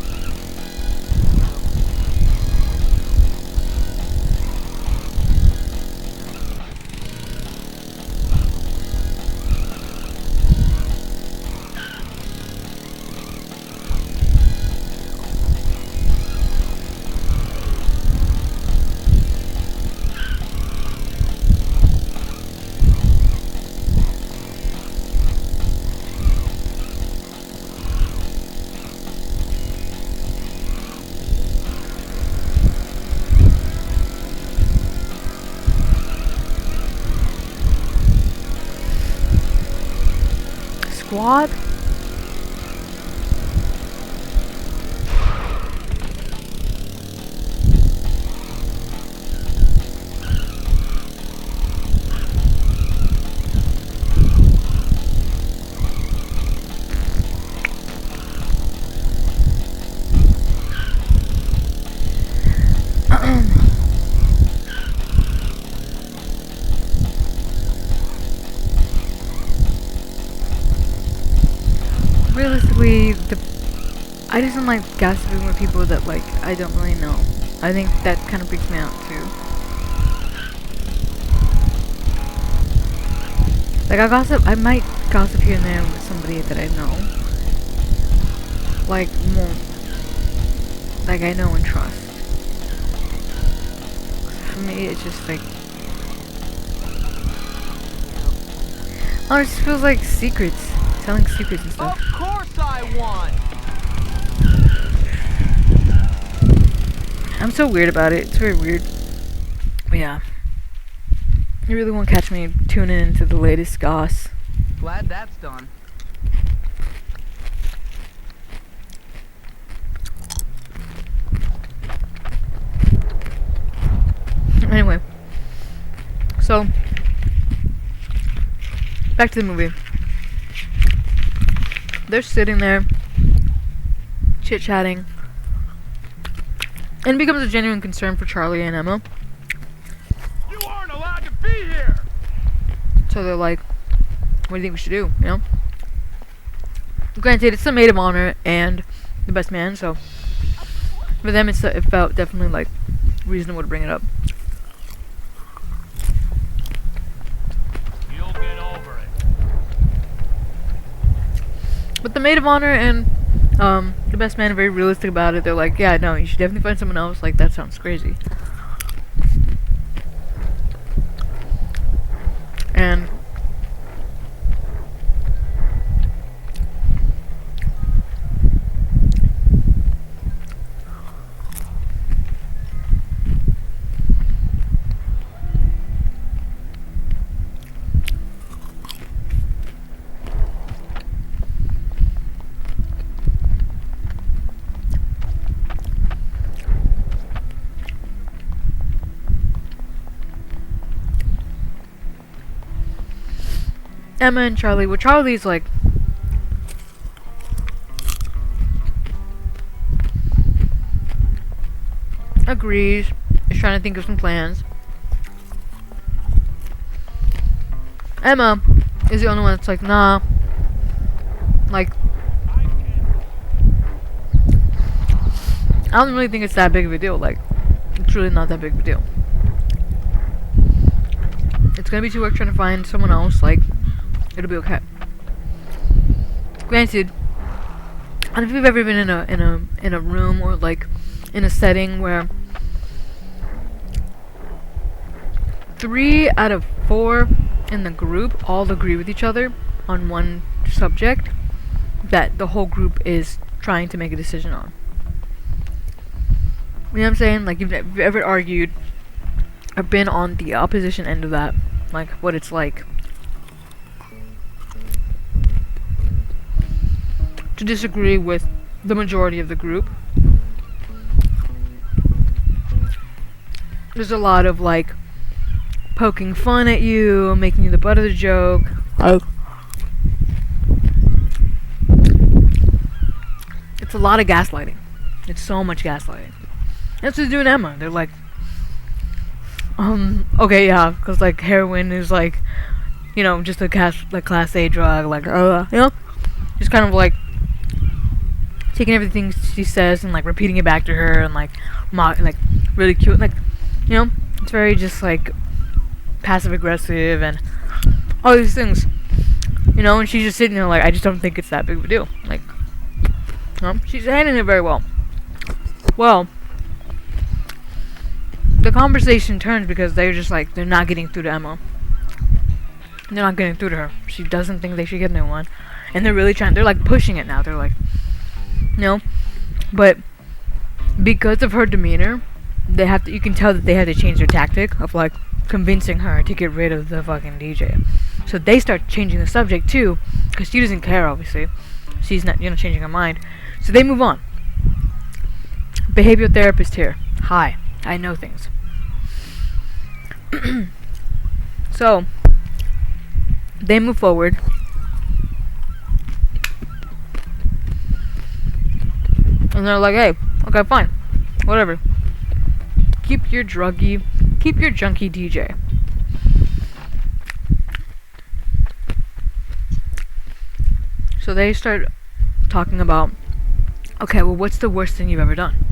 Squad? Realistically, I just don't like gossiping with people that like I don't really know. I think that kind of freaks me out too. Like I might gossip here and there with somebody that I know. Like like I know and trust. For me, it's just like, oh, it just feels like secrets. Telling secrets and stuff. Of course I won! I'm so weird about it. It's very weird. But yeah. You really won't catch me tuning into the latest goss. Glad that's done. Anyway. So, back to the movie. They're sitting there, chit-chatting, and it becomes a genuine concern for Charlie and Emma. You aren't allowed to be here! So they're like, what do you think we should do, you know? Granted, it's the maid of honor and the best man, so for them it felt definitely like reasonable to bring it up. You'll get over it. But the maid of honor and the best man are very realistic about it. They're like, yeah, no, you should definitely find someone else. Like, that sounds crazy. And Emma and Charlie. Well, Charlie's like agrees. Is trying to think of some plans. Emma is the only one that's like, nah. Like, I don't really think it's that big of a deal. Like, it's really not that big of a deal. It's gonna be too work trying to find someone else. Like, it'll be okay. Granted, I don't know if you've ever been in a room or like in a setting where 3 out of 4 in the group all agree with each other on one subject that the whole group is trying to make a decision on. You know what I'm saying? Like, you've ever argued or been on the opposition end of that, like what it's like to disagree with the majority of the group. There's a lot of like poking fun at you, making you the butt of the joke. It's a lot of gaslighting. It's so much gaslighting. That's what they're doing, Emma. They're like, okay, yeah, because like heroin is like, you know, just a class A drug, like, you know, just kind of like taking everything she says and like repeating it back to her and like like really cute, like, you know, it's very just like passive aggressive and all these things, you know, and she's just sitting there like, I just don't think it's that big of a deal. Like, you know, she's handling it very well. Well, the conversation turns because they're just like, they're not getting through to Emma. They're not getting through to her. She doesn't think they should get a new one. And they're really trying, they're like pushing it now. They're like, no. But because of her demeanor, they have to, you can tell that they had to change their tactic of like convincing her to get rid of the fucking DJ. So they start changing the subject too, because she doesn't care, obviously. She's not, you know, changing her mind. So they move on. Behavioral therapist here. Hi. I know things. So they move forward. And they're like, hey, okay, fine. Whatever. Keep your junkie DJ. So they start talking about, okay, well, what's the worst thing you've ever done?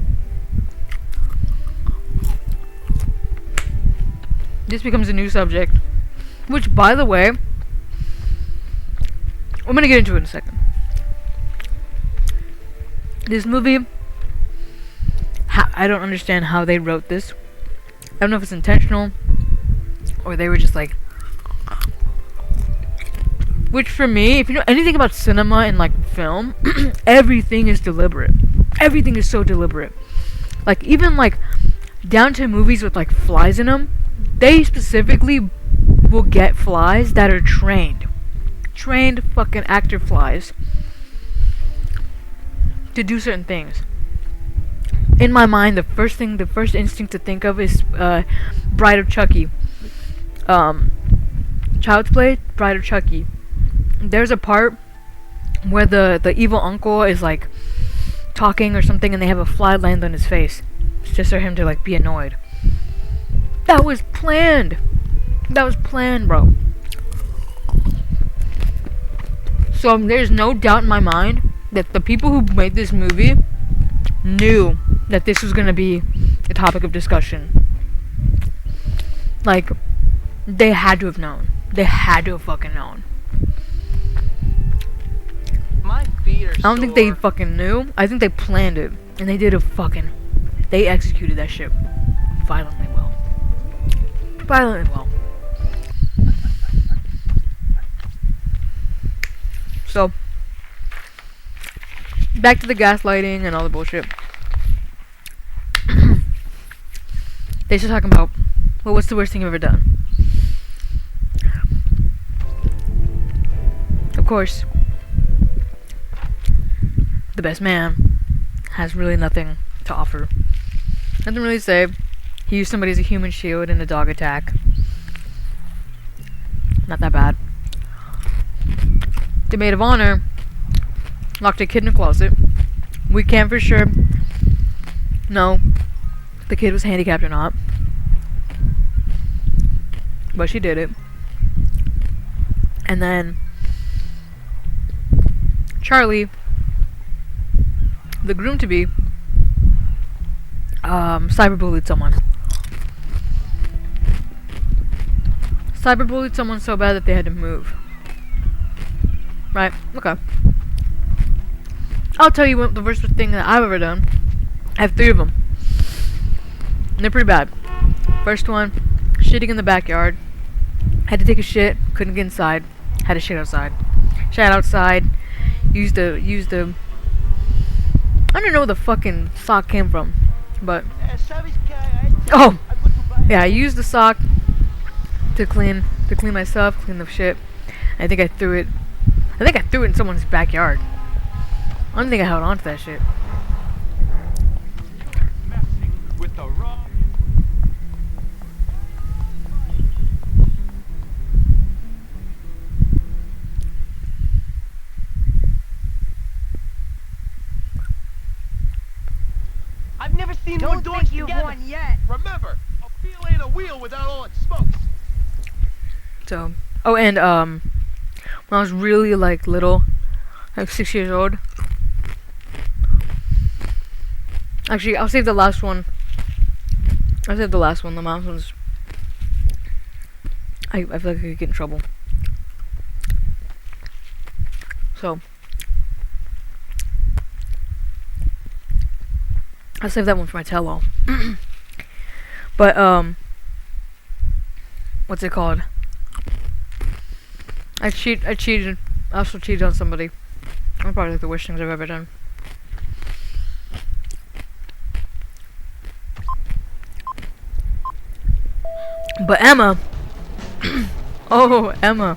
This becomes a new subject, which, by the way, I'm gonna get into it in a second. This movie, I don't understand how they wrote this. I don't know if it's intentional, or they were just like, which for me, if you know anything about cinema and like film, everything is deliberate. Everything is so deliberate. Like, even like down to movies with like flies in them, they specifically will get flies that are trained fucking actor flies to do certain things. In my mind, the first instinct to think of is Bride of Chucky. Child's Play, Bride of Chucky. There's a part where the evil uncle is like talking or something and they have a fly land on his face. It's just for him to like be annoyed. That was planned. That was planned, bro. So there's no doubt in my mind that the people who made this movie knew that this was gonna be a topic of discussion. Like, they had to have known. They had to have fucking known. My feet are I don't think they fucking knew. I think they planned it. And they they executed that shit violently well. Violently well. So, back to the gaslighting and all the bullshit. They start talking about, well, what's the worst thing you've ever done? Of course, the best man has really nothing to offer. Nothing really to say. He used somebody as a human shield in a dog attack. Not that bad. the maid of honor locked a kid in a closet. We can't for sure know if the kid was handicapped or not, but she did it. And then Charlie, the groom-to-be, cyberbullied someone. Cyberbullied someone so bad that they had to move. Right, okay. I'll tell you what the worst thing that I've ever done. I have 3 of them. And they're pretty bad. First one, shitting in the backyard. Had to take a shit, couldn't get inside. Had to shit outside. Shat outside. Used the I don't know where the fucking sock came from. But oh yeah, I used the sock to clean myself, clean the shit. I think I threw it in someone's backyard. I don't think I held on to that shit. Messing with the wrong. I've never seen more Don't doors think you've together. won yet. Remember, a wheel ain't a wheel without all its spokes. So, oh, and when I was really like little, like 6 years old. Actually, I'll save the last one. The last one's. I feel like I could get in trouble. So, I'll save that one for my tell-all. But what's it called? I cheated. I also cheated on somebody. I'm probably like the worst things I've ever done. But Emma. Oh, Emma.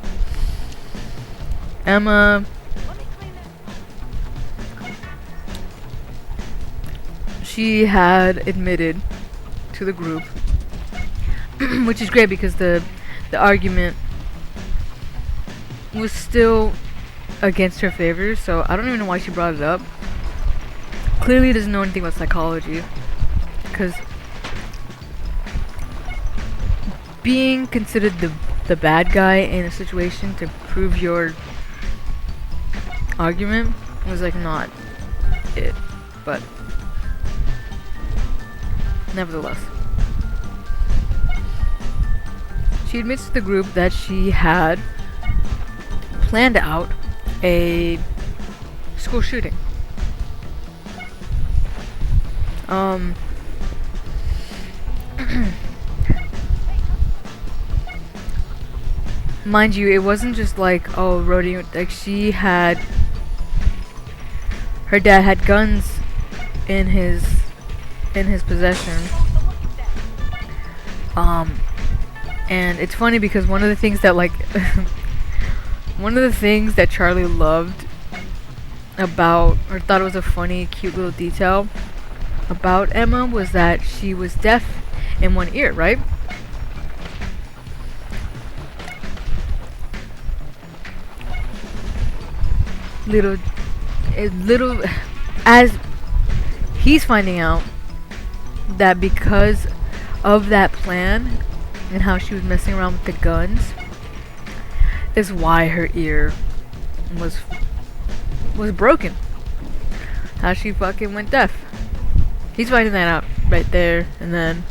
She had admitted to the group, which is great because the argument was still against her favor, so I don't even know why she brought it up. Clearly doesn't know anything about psychology, because being considered the bad guy in a situation to prove your argument was like not it, but nevertheless. She admits to the group that she had planned out a school shooting. Mind you, it wasn't just like, oh, rodeo, like her dad had guns in his possession. And it's funny because one of the things that one of the things that Charlie loved about, or thought it was a funny, cute little detail about Emma, was that she was deaf in one ear, right? Little, as he's finding out that because of that plan and how she was messing around with the guns is why her ear was broken. How she fucking went deaf. He's finding that out right there, and then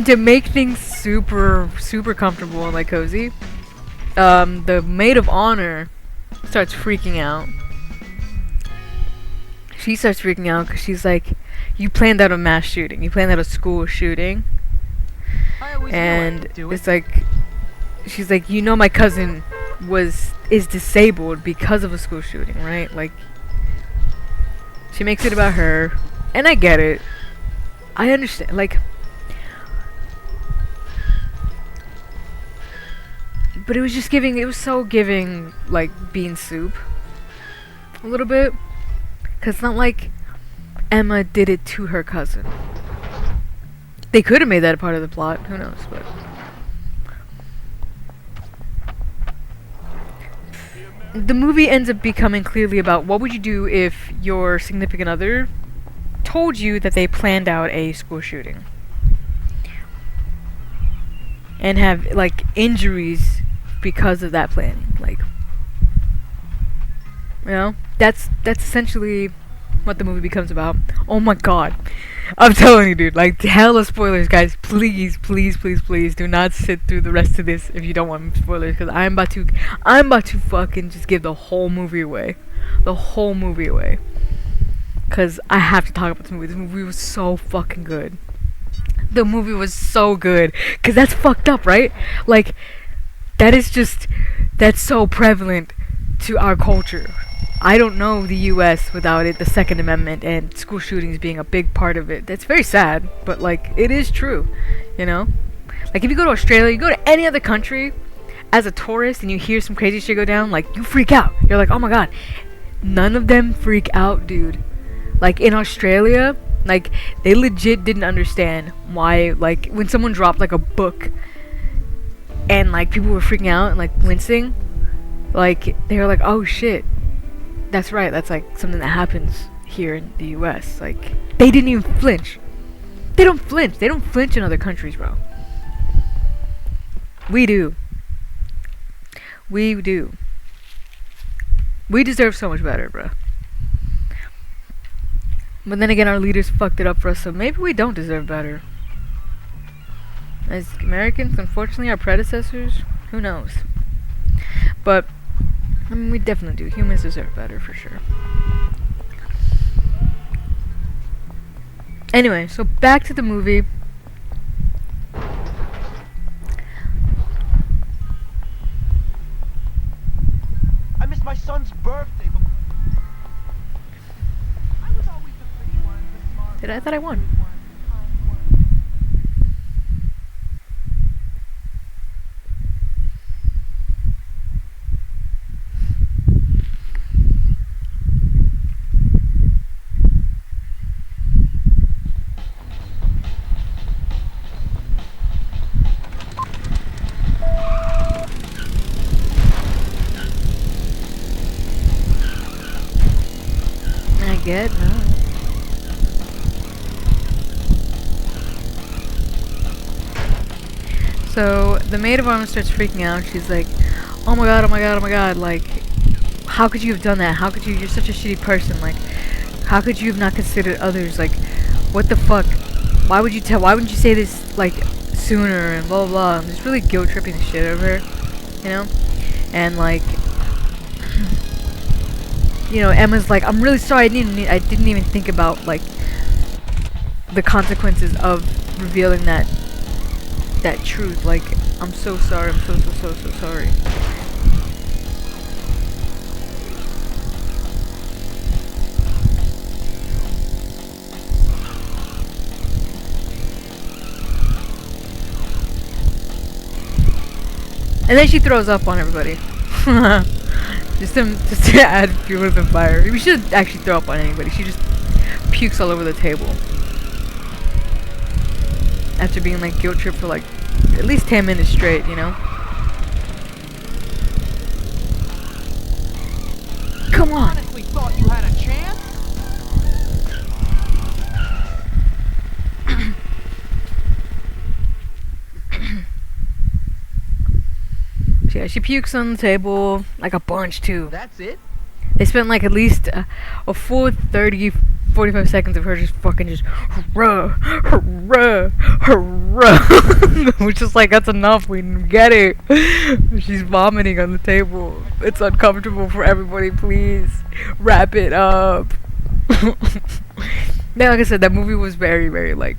to make things super comfortable and like cozy, the maid of honor starts freaking out. She starts freaking out because she's like, you planned out a mass shooting. You planned out a school shooting. And it's like, she's like, you know my cousin is disabled because of a school shooting, right? Like, she makes it about her. And I get it. I understand. Like, but it was just giving, it was so giving, like, bean soup. A little bit. Because it's not like Emma did it to her cousin. They could have made that a part of the plot. Who knows, but... the movie ends up becoming clearly about what would you do if your significant other told you that they planned out a school shooting and have like injuries because of that planning. Like, you know, that's essentially what the movie becomes about. Oh my god, I'm telling you, dude, like, hella spoilers, guys. Please do not sit through the rest of this if you don't want spoilers, because I'm about to fucking just give the whole movie away, because I have to talk about this movie. This movie was so fucking good. The movie was so good, because that's fucked up, right? Like, that's so prevalent to our culture. I don't know the US without it, the Second Amendment and school shootings being a big part of it. That's very sad, but like, it is true, you know? Like, if you go to Australia, you go to any other country as a tourist and you hear some crazy shit go down, like, you freak out. You're like, oh my god. None of them freak out, dude. Like, in Australia, like, they legit didn't understand why, like, when someone dropped like a book and like people were freaking out and like wincing, like, they were like, oh shit, that's right, that's like something that happens here in the US. Like, they didn't even flinch. They don't flinch in other countries, bro. We do. We deserve so much better, bro. But then again, our leaders fucked it up for us, so maybe we don't deserve better. As Americans, unfortunately, our predecessors, who knows? But I mean, we definitely do. Humans deserve better, for sure. Anyway, so back to the movie. I missed my son's birthday. I was always the pretty one, the smart I thought I won. one, kind one. I get no. So the maid of honor starts freaking out. She's like, oh my god, like, how could you have done that? How could you? You're such a shitty person. Like, how could you have not considered others? Like, what the fuck? Why wouldn't you say this, like, sooner, and blah blah blah. I'm just really guilt tripping the shit over her, you know? And like, you know, Emma's like, I'm really sorry, I didn't even think about like the consequences of revealing that truth. Like, I'm so sorry, I'm so sorry. And then she throws up on everybody. just to add fuel to the fire. We should actually throw up on anybody. She just pukes all over the table. After being like guilt tripped for like at least 10 minutes straight, you know? Come on! Honestly thought you had a chance? Yeah, she pukes on the table, like a bunch too. That's it? They spent like at least a full 45 seconds of her just fucking just hurrah, hurrah, hurrah. We're just like, that's enough, we get it. She's vomiting on the table. It's uncomfortable for everybody, please. Wrap it up. Yeah, like I said, that movie was very, very like,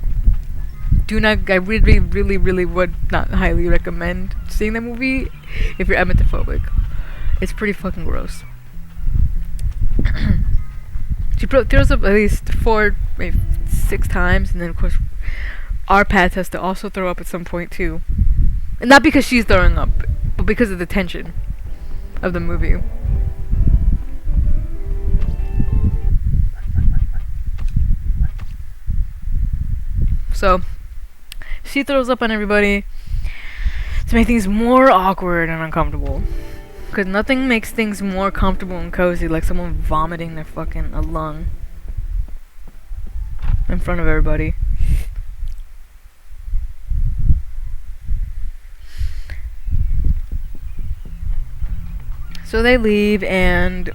I really would not highly recommend seeing that movie if you're emetophobic. It's pretty fucking gross. She throws up at least 4, maybe 6 times, and then of course our Pat has to also throw up at some point too. And not because she's throwing up, but because of the tension of the movie. So she throws up on everybody to make things more awkward and uncomfortable. Because nothing makes things more comfortable and cozy like someone vomiting their fucking a lung in front of everybody. So they leave, and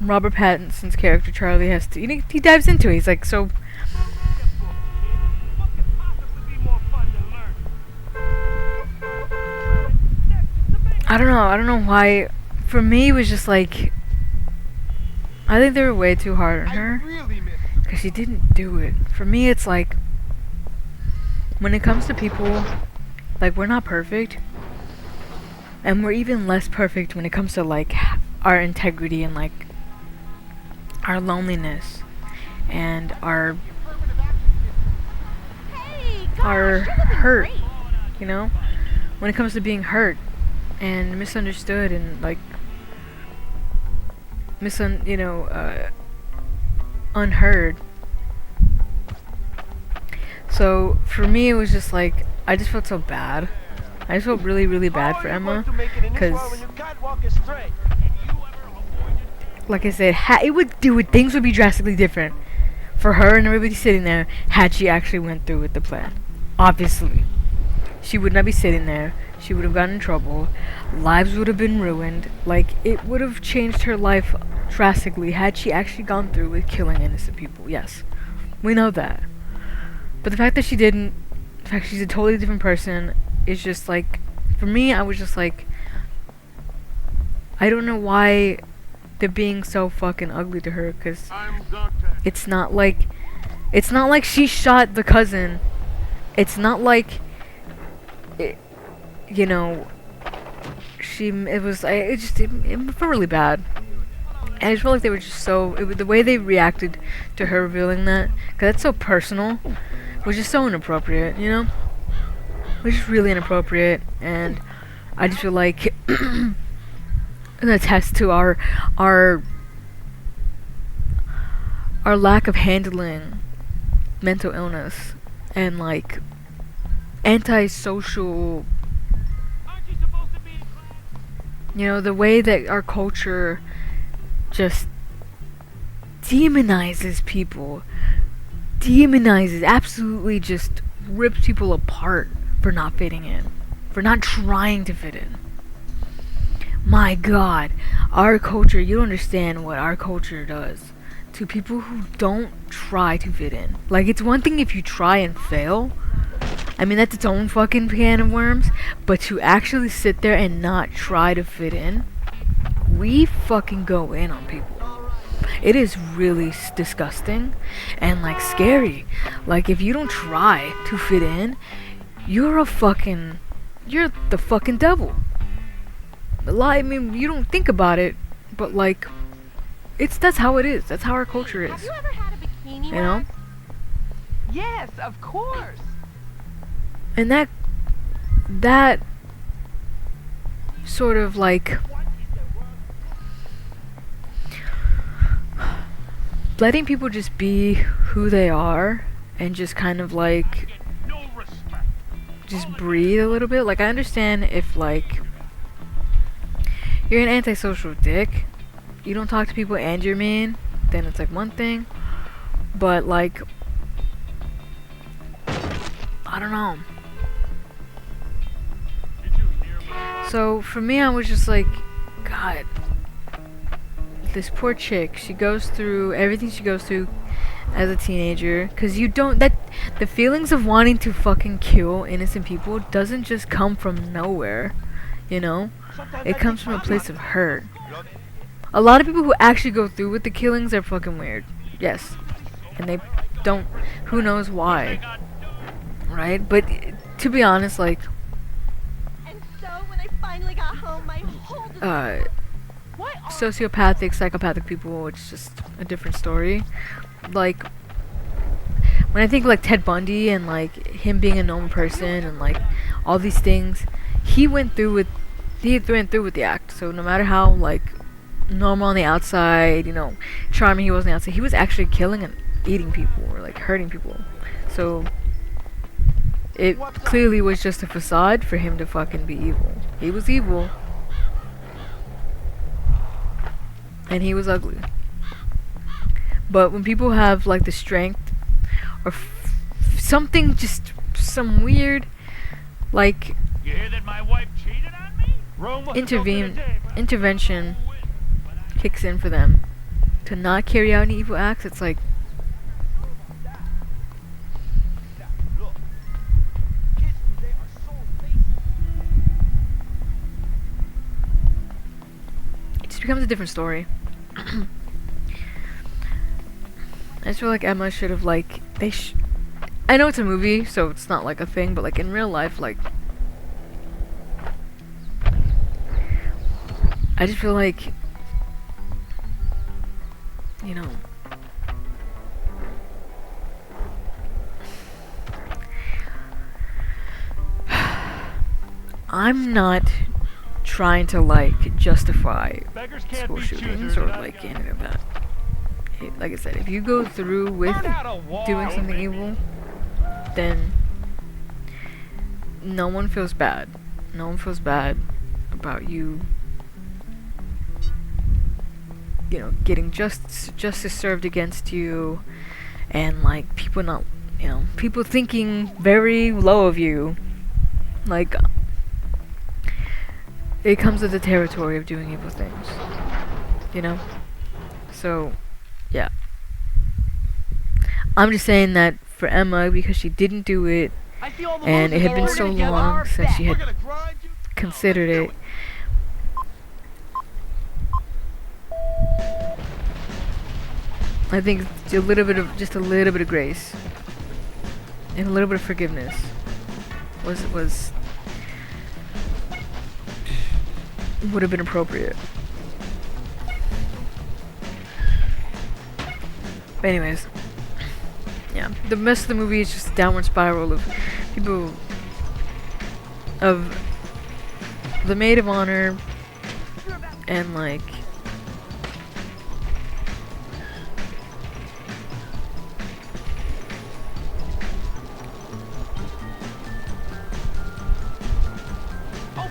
Robert Pattinson's character Charlie has to. He dives into it. He's like, so. I don't know why. For me, it was just like, I think they were way too hard on her because she didn't do it. For me, it's like, when it comes to people, like, we're not perfect. And we're even less perfect when it comes to, like, our integrity and, like, our loneliness and our hurt, you know? When it comes to being hurt and misunderstood and, like, unheard. So, for me, it was just, like, I just felt so bad. I just felt really, really bad for Emma, because, like I said, things would be drastically different for her and everybody sitting there had she actually went through with the plan. Obviously, she would not be sitting there. She would have gotten in trouble. Lives would have been ruined. Like, it would have changed her life drastically had she actually gone through with killing innocent people. Yes, we know that. But the fact that she didn't, the fact she's a totally different person, is just like, for me, I was just like, I don't know why they're being so fucking ugly to her, because it's not like she shot the cousin. It's not like it, you know, it felt really bad. And I just felt like they were just the way they reacted to her revealing that, because that's so personal, was just so inappropriate, you know? Which is really inappropriate, and I just feel like it attests to our lack of handling mental illness and, like, antisocial, you know, the way that our culture just demonizes people, absolutely just rips people apart for not fitting in, for not trying to fit in. My God, our culture, you don't understand what our culture does to people who don't try to fit in. Like, it's one thing if you try and fail. I mean, that's its own fucking can of worms. But to actually sit there and not try to fit in, we fucking go in on people. It is really disgusting and, like, scary. Like, if you don't try to fit in, you're the fucking devil. I mean, you don't think about it, but, like, that's how it is. That's how our culture is. Have you ever had a bikini You know? Yes, of course. And that sort of, like, letting people just be who they are and just kind of, like, just breathe a little bit. Like, I understand if, like, you're an antisocial dick, you don't talk to people and you're mean, then it's, like, one thing. But, like, I don't know. So, for me, I was just like, God, this poor chick, she goes through everything she goes through as a teenager, because the feelings of wanting to fucking kill innocent people doesn't just come from nowhere, you know? It comes from a place of hurt. A lot of people who actually go through with the killings are fucking weird. Yes. And they don't, who knows why. Right? But to be honest, like, And so when I finally got home, my whole sociopathic, psychopathic people, it's just a different story. Like, when I think, like, Ted Bundy and, like, him being a normal person and, like, all these things, he went through with the act. So no matter how, like, normal on the outside, you know, charming he was on the outside, he was actually killing and eating people or, like, hurting people. So it clearly was just a facade for him to fucking be evil. He was evil. And he was ugly. But when people have like the strength or something, just some weird like You hear that my wife cheated on me? Rome wasn't built in a day, man. intervention kicks in for them to not carry out any evil acts. It's like, Look, kids today are so lazy. it just becomes a different story. I just feel like Emma should have like I know it's a movie, so it's not like a thing, but like in real life, like I just feel like, you know, I'm not trying to like justify Beggars can't school be shootings choosers, or and I like got anything of that. Like I said, if you go through with Learn how to walk, doing something baby. evil, then no one feels bad. No one feels bad about you, you know, getting justice served against you, and like people not, you know, people thinking very low of you. Like, it comes with the territory of doing evil things, you know? So, yeah. I'm just saying that for Emma, because she didn't do it, I see all the and it losers had been are so together. long since she We're had gonna grind you. considered it. I think a little bit of, just a little bit of grace and a little bit of forgiveness would have been appropriate. But anyways, yeah, the rest of the movie is just a downward spiral of people, of the maid of honor, and like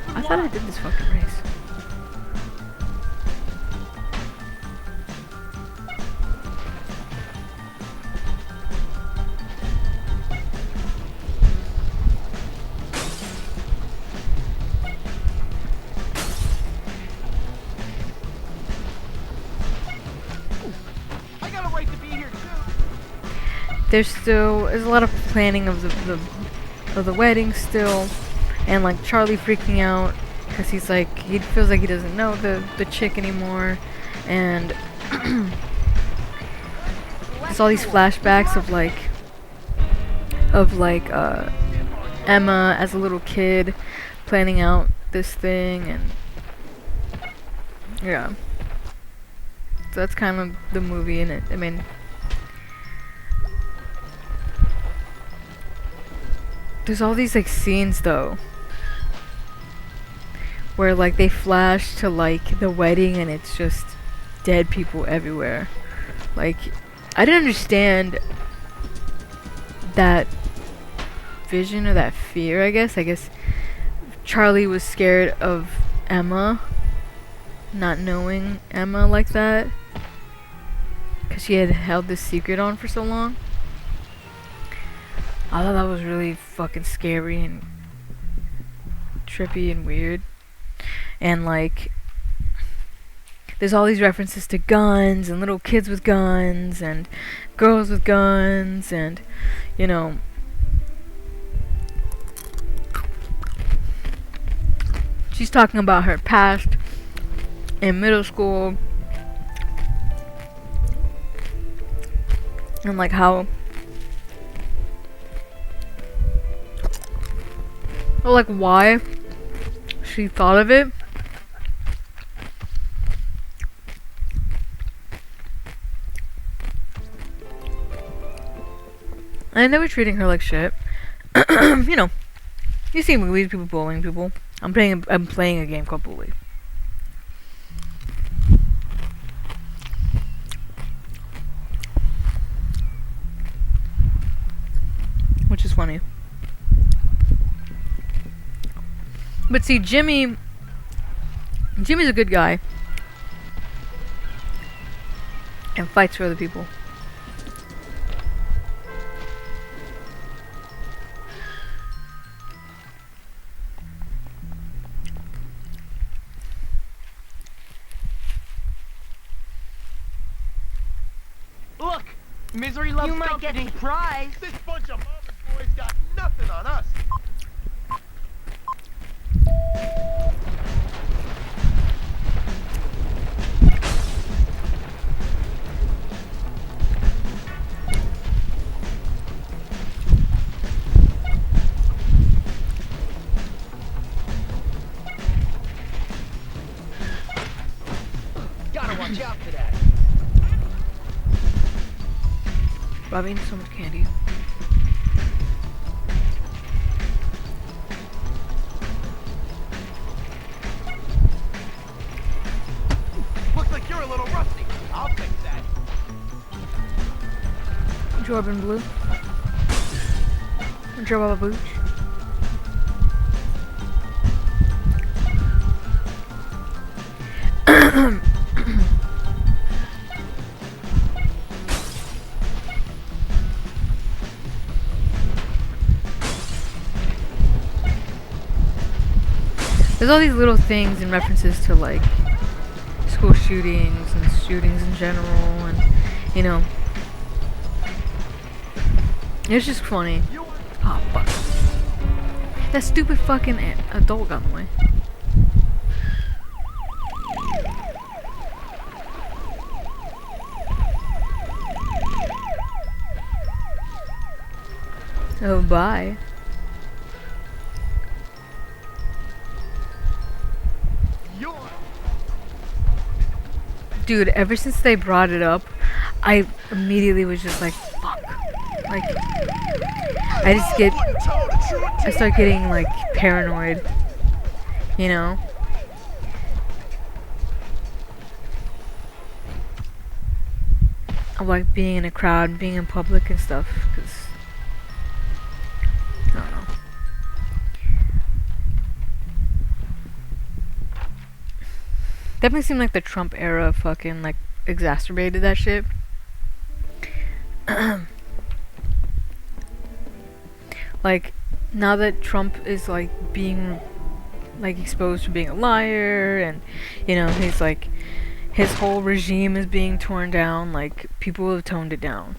I thought I did this fucking race. I got a right to be here too. There's a lot of planning of the wedding still, and like Charlie freaking out because he's like, he feels like he doesn't know the chick anymore, and there's all these flashbacks of Emma as a little kid planning out this thing, and yeah, so that's kind of the movie in it. I mean, there's all these like scenes though where like they flash to like the wedding and it's just dead people everywhere. Like, I didn't understand that vision or that fear, I guess. Charlie was scared of Emma, not knowing Emma like that, because she had held this secret on for so long. I thought that was really fucking scary and trippy and weird. And like, there's all these references to guns and little kids with guns and girls with guns, and you know, she's talking about her past in middle school and like how, or like why she thought of it. And they were treating her like shit. You know, you see movies, people bullying people. I'm playing a game called Bully, which is funny. But see, Jimmy's a good guy and fights for other people. Look, misery loves You might company. get surprised. This bunch of mama's boys got nothing on us. Gotta watch out for that. Robbie eating so much candy. Looks like you're a little rusty. I'll fix that. Jordan Blue. Joe Booch. There's all these little things and references to like school shootings and shootings in general, and you know, it's just funny. Oh fuck! That stupid fucking adult got in the way. Oh bye. Dude, ever since they brought it up, I immediately was just like, fuck. Like, I start getting like paranoid, you know? Of like being in a crowd, being in public and stuff, because I don't know. Definitely seemed like the Trump era fucking like exacerbated that shit. Like now that Trump is like being like exposed for being a liar, and you know, he's like his whole regime is being torn down, like people have toned it down.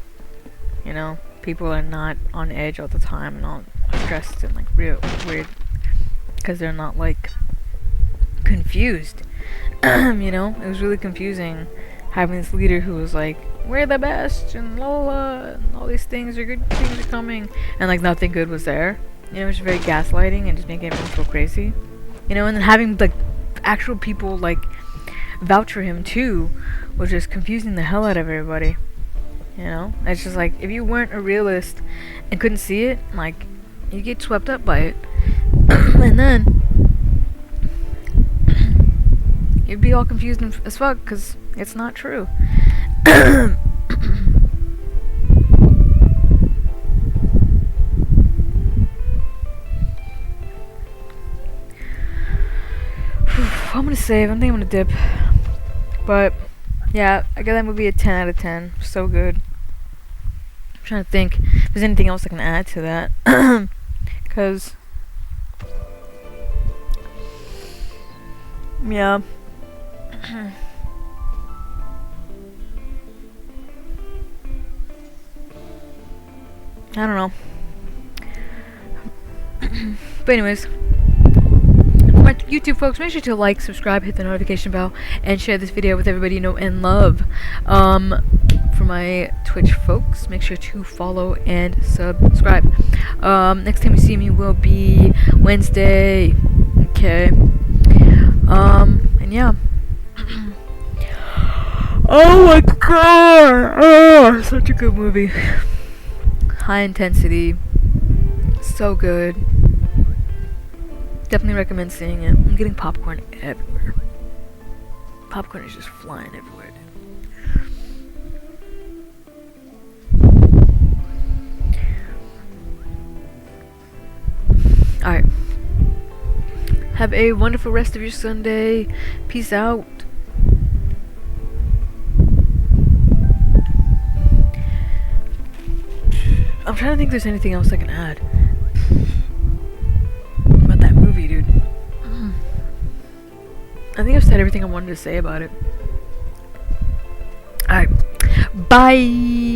You know, people are not on edge all the time and all stressed and like real weird because they're not like confused. You know, it was really confusing having this leader who was like, we're the best and la la la, and all these things are good, things are coming, and like nothing good was there. You know, it was very gaslighting and just making everyone feel crazy. You know, and then having like actual people like vouch for him too was just confusing the hell out of everybody. You know, it's just like if you weren't a realist and couldn't see it, like you get swept up by it, and then you'd be all confused as fuck because it's not true. I'm gonna save. I think I'm gonna dip. But yeah, I got that movie a 10 out of 10. So good. I'm trying to think if there's anything else I can add to that. Because yeah. I don't know. But anyways, my YouTube folks, make sure to like, subscribe, hit the notification bell, and share this video with everybody you know and love. For my Twitch folks, make sure to follow and subscribe. Next time you see me will be Wednesday. Okay. And yeah. Oh my god! Oh, such a good movie. High intensity. So good. Definitely recommend seeing it. I'm getting popcorn everywhere. Popcorn is just flying everywhere, dude. Alright. Have a wonderful rest of your Sunday. Peace out. I'm trying to think if there's anything else I can add about that movie, dude. I think I've said everything I wanted to say about it. Alright. Bye!